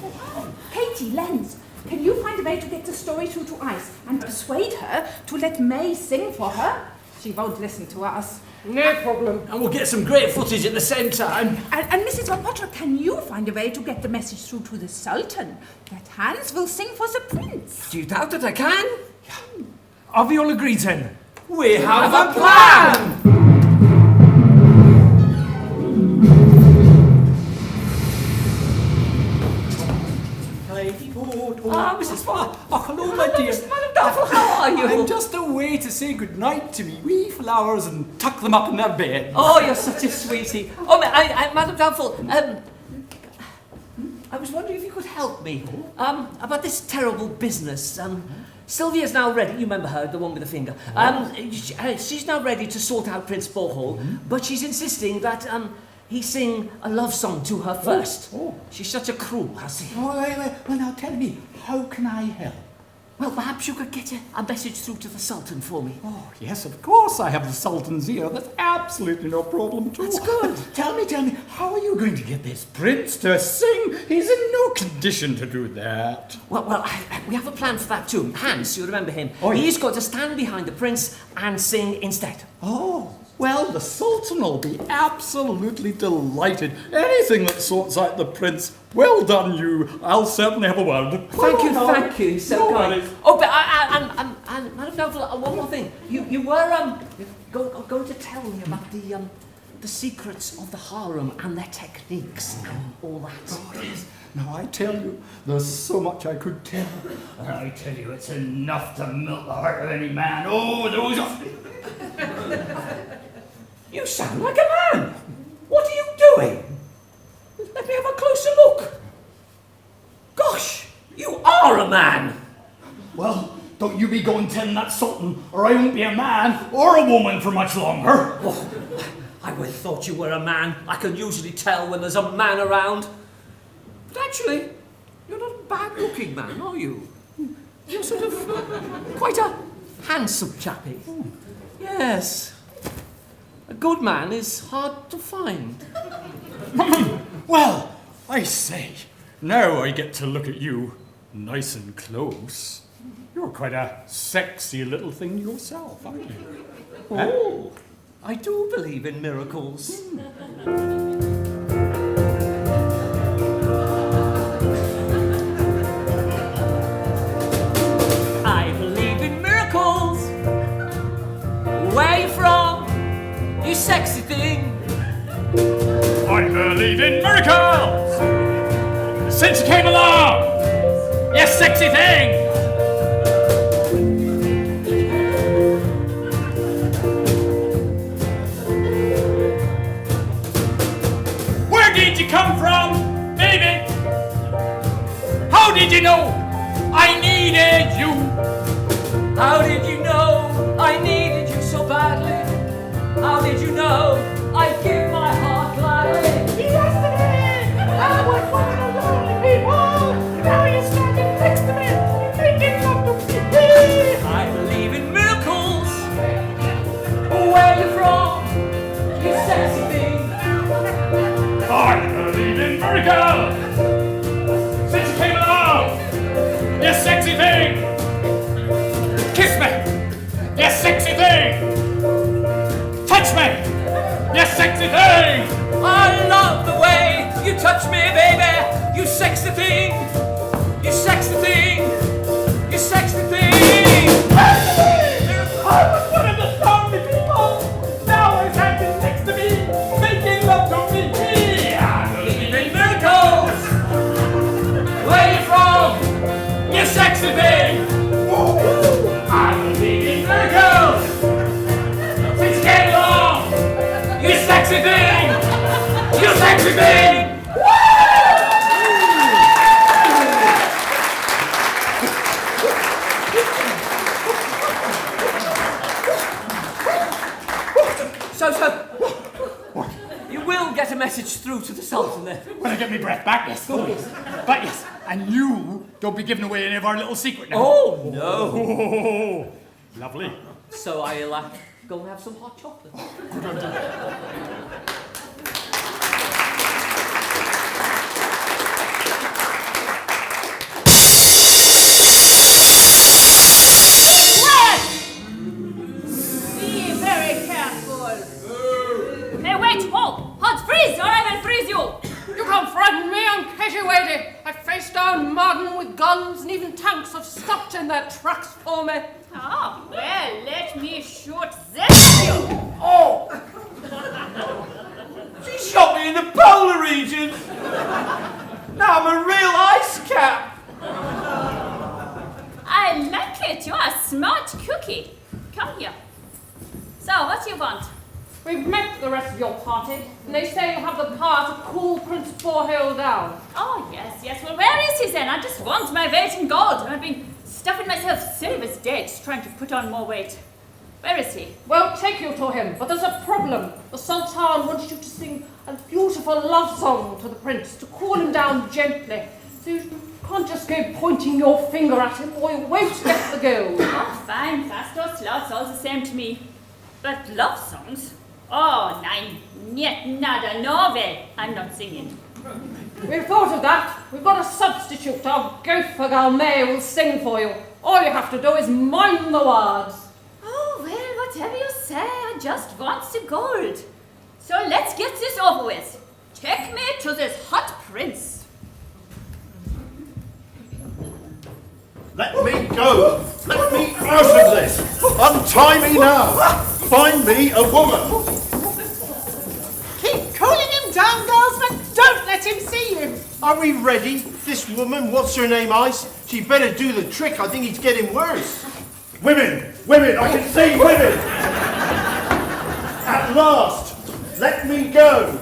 Katie, Lens, can you find a way to get the story through to Ice and persuade her to let May sing for her? She won't listen to us. No problem. And we'll get some great footage at the same time. And Mrs. Van Potter, can you find a way to get the message through to the Sultan that Hans will sing for the prince? Do you doubt that I can? Yeah. Are we all agreed then? We have a plan! Mrs. Van. Oh, hello, my dear. Dalrymple, how are you? I'm just away to say goodnight to me wee flowers and tuck them up in their bed. Oh, you're such a sweetie. Oh, Madam Dalrymple, I was wondering if you could help me about this terrible business. Sylvia's now ready. You remember her, the one with the finger. She's now ready to sort out Prince Bohol, but she's insisting that he sing a love song to her first. She's such a cruel hussy. Well, now tell me, how can I help? Well, perhaps you could get a message through to the Sultan for me. Oh, yes, of course I have the Sultan's ear. That's absolutely no problem at all. That's good. Tell me, how are you going to get this prince to sing? He's in no condition to do that. Well, we have a plan for that too. Hans, you remember him? Oh, yes. He's got to stand behind the prince and sing instead. Oh, well, the Sultan will be absolutely delighted. Anything that sorts out the prince. Well done, you. I'll certainly have a word. Thank you. So kind. Oh, but and Madam Dalrymple, one more thing. You were going to tell me about the secrets of the harem and their techniques and all that. Oh, yes. Now, I tell you, there's so much I could tell. I tell you, it's enough to melt the heart of any man. Oh, those are... You sound like a man. What are you doing? Let me have a closer look. Gosh, you are a man. Well, don't you be going telling that Sultan, or I won't be a man or a woman for much longer. Oh, I would have thought you were a man. I can usually tell when there's a man around. But actually, you're not a bad-looking man, are you? You're sort of quite a handsome chappie. Yes. A good man is hard to find. Well, I say, now I get to look at you nice and close. You're quite a sexy little thing yourself, aren't you? Oh, I do believe in miracles. I believe in miracles. Where are you from, you sexy thing? I believe in miracles! Since you came along, you sexy thing! Where did you come from, baby? How did you know I needed you? How did you know I needed you so badly? How did you know I'd give my heart gladly? Yesterday, I was one of the lonely people. Now you're standing next to me, making love to me. I believe in miracles. Where you from, you sexy thing? I believe in miracles! Since you came along, you sexy thing! Kiss me, you sexy thing! Touch me, you sexy thing! I love the way you touch me, baby. You sexy thing. You sexy thing. You sexy thing. I was one of the lonely people. Now I'm standing next to me, making love to me. I believe in miracles. Where you from? You sexy thing. I believe in miracles. Since you came along, you sexy thing. You sexy thing. So, you will get a message through to the Sultan then? When I get my breath back, yes. Oh, yes. But yes, and you don't be giving away any of our little secret now. Oh, no. Oh, lovely. So I'll go and have some hot chocolate. Be very careful. Hey, wait, halt, freeze, or I will freeze you. You can't frighten me, I'm Keshiwady. I face down Martin with guns, and even tanks have stopped in their tracks for me. Oh, well, let me shoot this at you. Oh! She shot me in the polar region. Now I'm a real ice cap. I like it, you are smart cookie. Come here. So, what do you want? We've met the rest of your party, and they say you have the power to cool Prince Borhill down. Oh, yes. Well, where is he then? I just want my weight in gold. I've been stuffing myself silly as dates, trying to put on more weight. Where is he? We'll take you to him, but there's a problem. The Sultan wants you to sing a beautiful love song to the prince, to cool him down gently. So you can't just go pointing your finger at him, or you won't get the gold. Oh, fine. Fast or slots, all the same to me. But love songs? Oh, nein, niet nada, no way. I'm not singing. We've thought of that. We've got a substitute. Our gopher girl May will sing for you. All you have to do is mind the words. Oh, well, whatever you say, I just want the gold. So let's get this over with. Take me to this hot prince. Let me go! Let me out of this! Untie me now! Find me a woman! Keep cooling him down, girls, but don't let him see you. Are we ready? This woman, what's her name, Ice? She better do the trick. I think it's getting worse. Women! I can see women! At last! Let me go!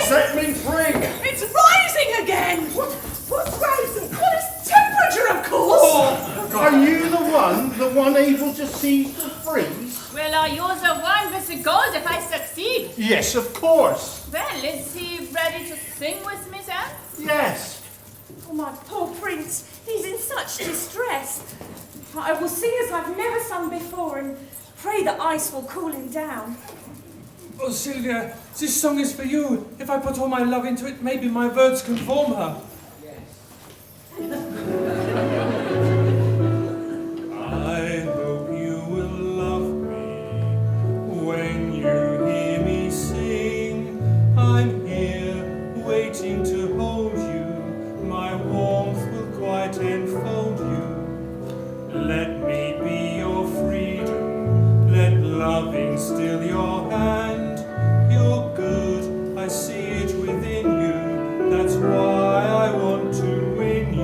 Set me free! It's rising again! What's rising? Well, it's temperature, of course! Oh, are you the one able to seize the freeze? Well, are you the one with the gold if I succeed? Yes, of course. Well, is he ready to sing with me then? Yes. Oh, my poor prince. He's in such distress. I will sing as I've never sung before and pray that ice will cool him down. Oh, Sylvia, this song is for you. If I put all my love into it, maybe my words can warm her. I hope you will love me when you hear me sing. I'm here waiting to hold you. My warmth will quite enfold you. Let me be your freedom. Let loving still your hand. You're good, I see it within you. That's why I want to win you.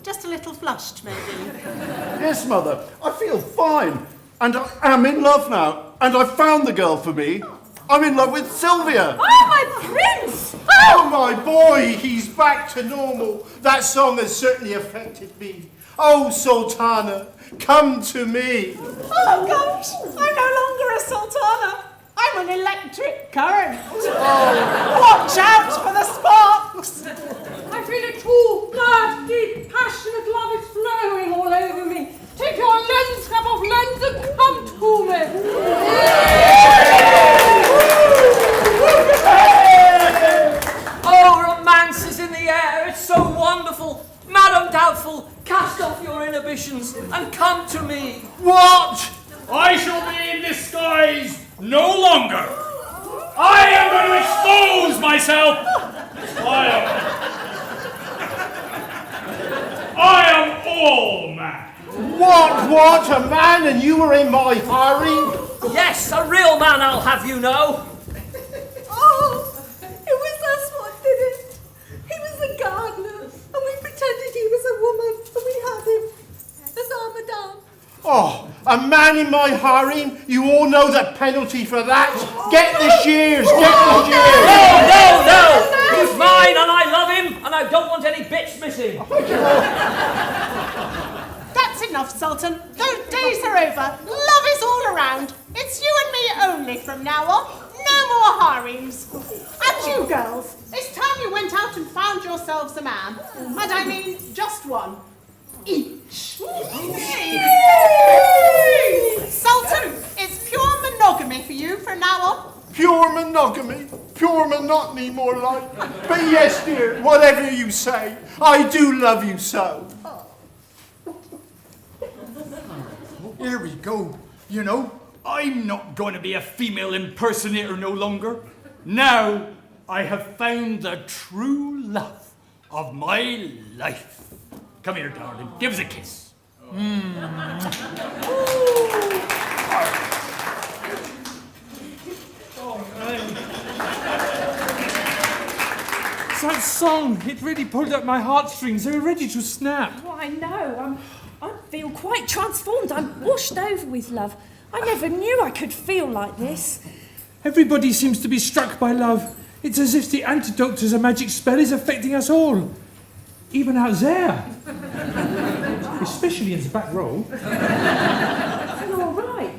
Just a little flushed, maybe. Yes, Mother, I feel fine. And I am in love now. And I've found the girl for me. I'm in love with Sylvia. Oh, my prince! Oh, my boy, he's back to normal. That song has certainly affected me. Oh, Sultana, come to me. Oh, gosh, I'm no longer a sultana. I'm an electric current. Oh. Watch out for the sparks. I feel a true, blood, deep, passionate love is flowing all over me. Take your lens, cup of lens, and come to me. Oh, romance is in the air. It's so wonderful. Madam Doubtful, cast off your inhibitions and come to me. What? I shall be in disguise no longer. I am going to expose myself. I am all man. What? A man and you were in my harem? Yes, a real man, I'll have you know. Oh, it was us what did it. He was a gardener, and we pretended he was a woman, and we had him as our madame. Oh, a man in my harem? You all know the penalty for that. Get the shears, get the shears. No. He's mine and I love him and I don't want any bits missing. That's enough, Sultan. Those days are over. Love is all around. It's you and me only from now on. No more harems. And you girls, it's time you went out and found yourselves a man. And I mean just one. Each. Sultan, it's pure monogamy for you from now on. Pure monogamy, pure monotony more like. But yes, dear, whatever you say, I do love you so. Here we go. You know, I'm not going to be a female impersonator no longer. Now I have found the true love of my life. Come here, darling. Give us a kiss. That song, it really pulled at my heartstrings. They were ready to snap. Oh, I know. I feel quite transformed. I'm washed over with love. I never knew I could feel like this. Everybody seems to be struck by love. It's as if the antidote to the magic spell is affecting us all. Even out there. Especially in the back row. You're right.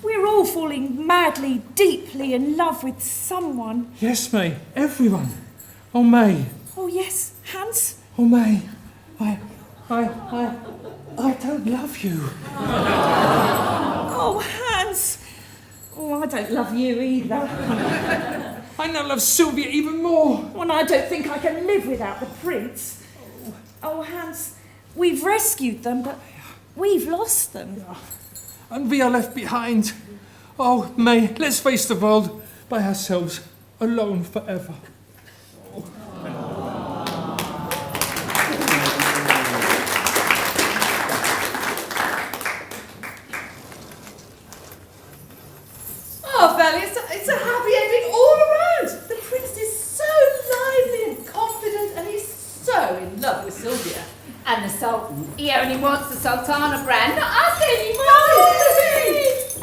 We're all falling madly, deeply in love with someone. Yes, May. Everyone. Oh, May. Oh, yes, Hans. Oh, May. I don't love you. Oh, Hans. Oh, I don't love you either. I now love Sylvia even more. Well, I don't think I can live without the prince. Oh, Hans, we've rescued them, but we've lost them. And we are left behind. Oh, May, let's face the world by ourselves, alone forever. Oh, Valley, it's a happy ending all around. The prince is so lively and confident, and he's so in love with Sylvia. And the Sultan, he only wants the Sultana brand, not us anymore.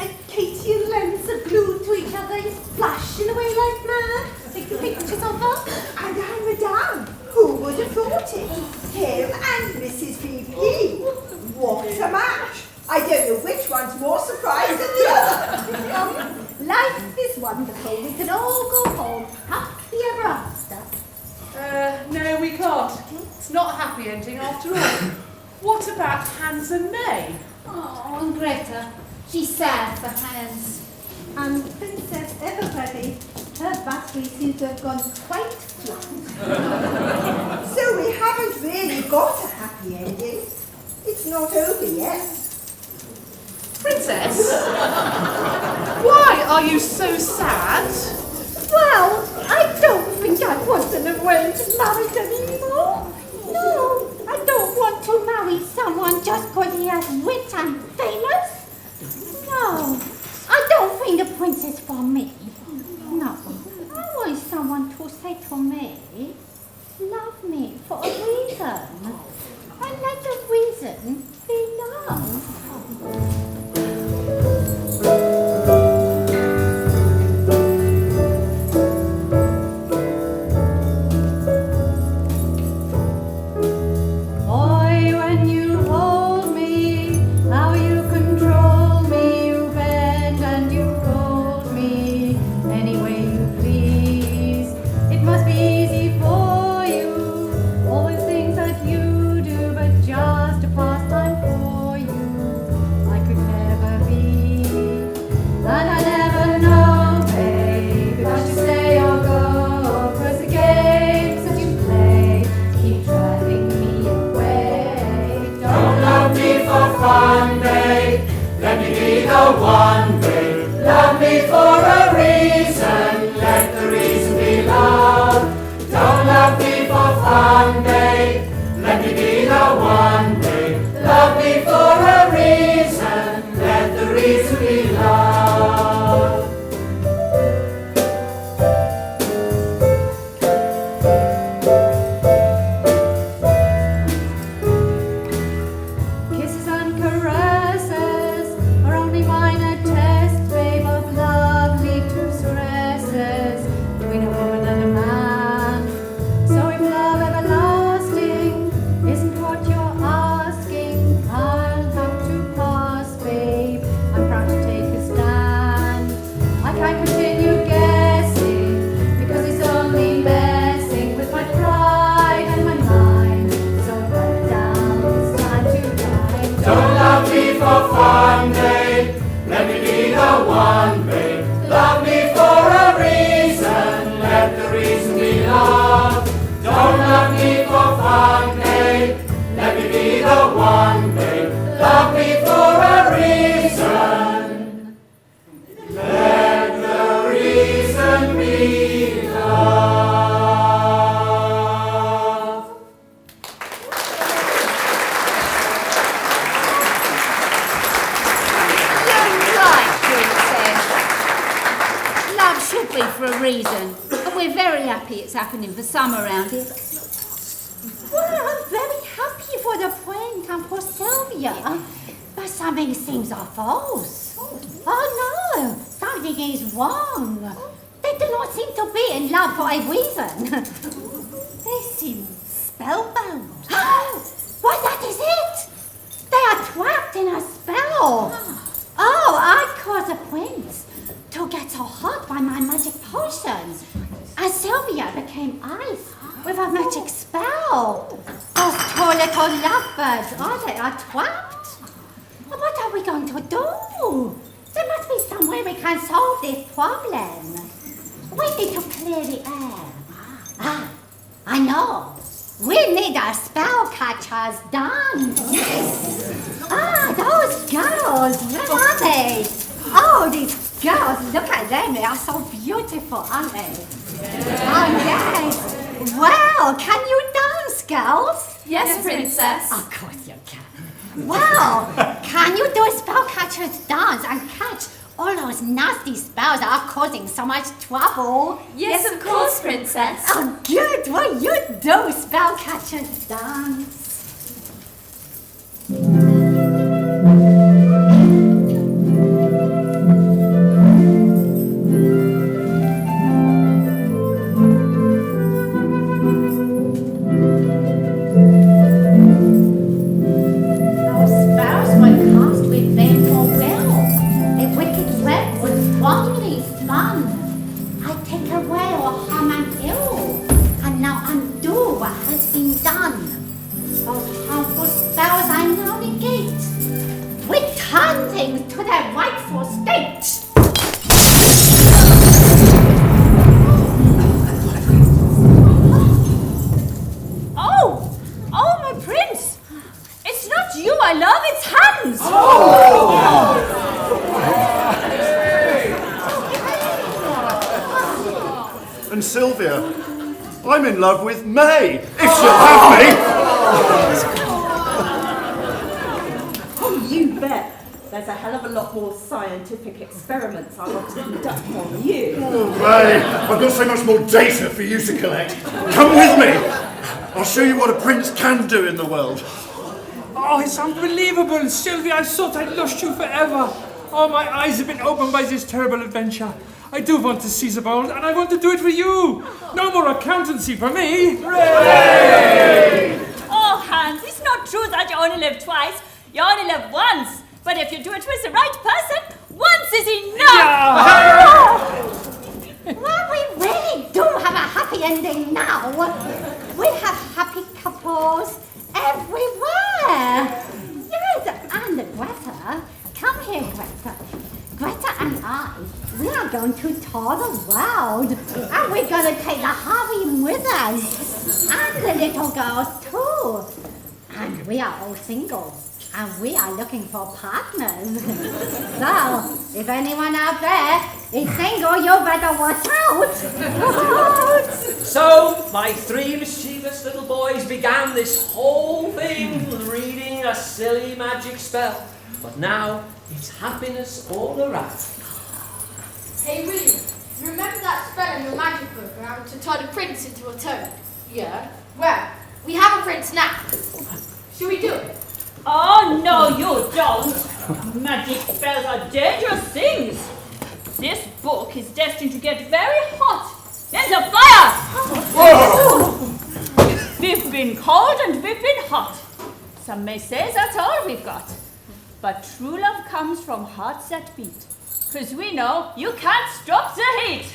And Katie and Lens are glued to each other, he's flashing away like mad. Taking pictures of her. And I'm Madame. Who would have thought it? Him and Mrs. VP. What a match. I don't know which one's more surprised than the other. Life is wonderful. We can all go home happy ever after. No, we can't. It's not a happy ending after all. What about Hans and May? Oh, and Greta. She's sad for Hans. And Princess Everybody, her battery seems to have gone quite flat. So we haven't really got a happy ending. It's not over yet. Princess? Why are you so sad? Well, I don't think I want an arranged marriage anymore. No, I don't want to marry someone just because he has wit and famous. No, I don't think the prince is for me. No, I want someone to say to me, love me for a reason. I for a reason, let the reason be love. Don't love me for fun, babe, let me be the one, babe. Love me for a reason, let the reason be love. Kisses and caresses are only minor tests, babe, of love lead to stresses between a woman and a man. So if love everlasting isn't what you're asking, I'll have to pass, babe. I'm proud to take a stand. I can't continue guessing because it's only messing with my pride and my mind. So write down, it's time to die. Don't love me for fun, babe, let me be the one, babe. Love me for a reason, let the reason be love. Don't love me for fun, babe, let me be the one, babe. Love me for a reason, let the reason be love. You're right, Princess. Love should be for a reason, and we're very happy it's happening for some around here. Well, I'm very happy for the prank and for Sylvia, but something seems are false. Oh no, something is wrong. They do not seem to be in love for a reason. They seem spellbound. Well, that is it. They are trapped in a spell. Oh, I caused the prince to get so hot by my magic potion, and Sylvia became ice with a magic spell. Those two little lovebirds, they are trapped. What are we going to do? There must be some way we can solve this problem. We need to clear the air. I know. We need a spellcatcher's dance. Yes. Those girls, where are they? Oh, these girls, look at them. They are so beautiful, aren't they? Oh, yes. Well, can you dance, girls? Yes, Princess. Of course you can. Well, can you do a spellcatcher's dance and catch all those nasty spells that are causing so much trouble? Yes, of course, Princess. Oh, good. Well, you do spellcatcher's dance. And Sylvia, I'm in love with May, if she'll have me. Oh, you bet. There's a hell of a lot more scientific experiments I want to conduct on you. Oh, May, I've got so much more data for you to collect. Come with me. I'll show you what a prince can do in the world. Oh, it's unbelievable, Sylvia. I thought I'd lost you forever. Oh, my eyes have been opened by this terrible adventure. I do want to seize the world, and I want to do it for you. No more accountancy for me. Hooray! Oh, Hans, it's not true that you only live twice. You only live once. But if you do it with the right person, once is enough. Well, we really do have a happy ending now. We have happy couples everywhere. Yes, and Greta. Come here, Greta. Greta and I, we are going to tour the world. And we're going to take the harem with us. And the little girls too. And we are all single. And we are looking for partners. So, if anyone out there Single, you better watch out. So, my three mischievous little boys began this whole thing reading a silly magic spell. But now, it's happiness all around. Hey, William, you remember that spell in your magic book around to turn a prince into a toad? Yeah. Well, we have a prince now. Should we do it? Oh, no, you don't. Magic spells are dangerous things. This book is destined to get very hot. There's a fire! We've been cold and we've been hot. Some may say that's all we've got. But true love comes from hearts that beat. 'Cause we know you can't stop the heat.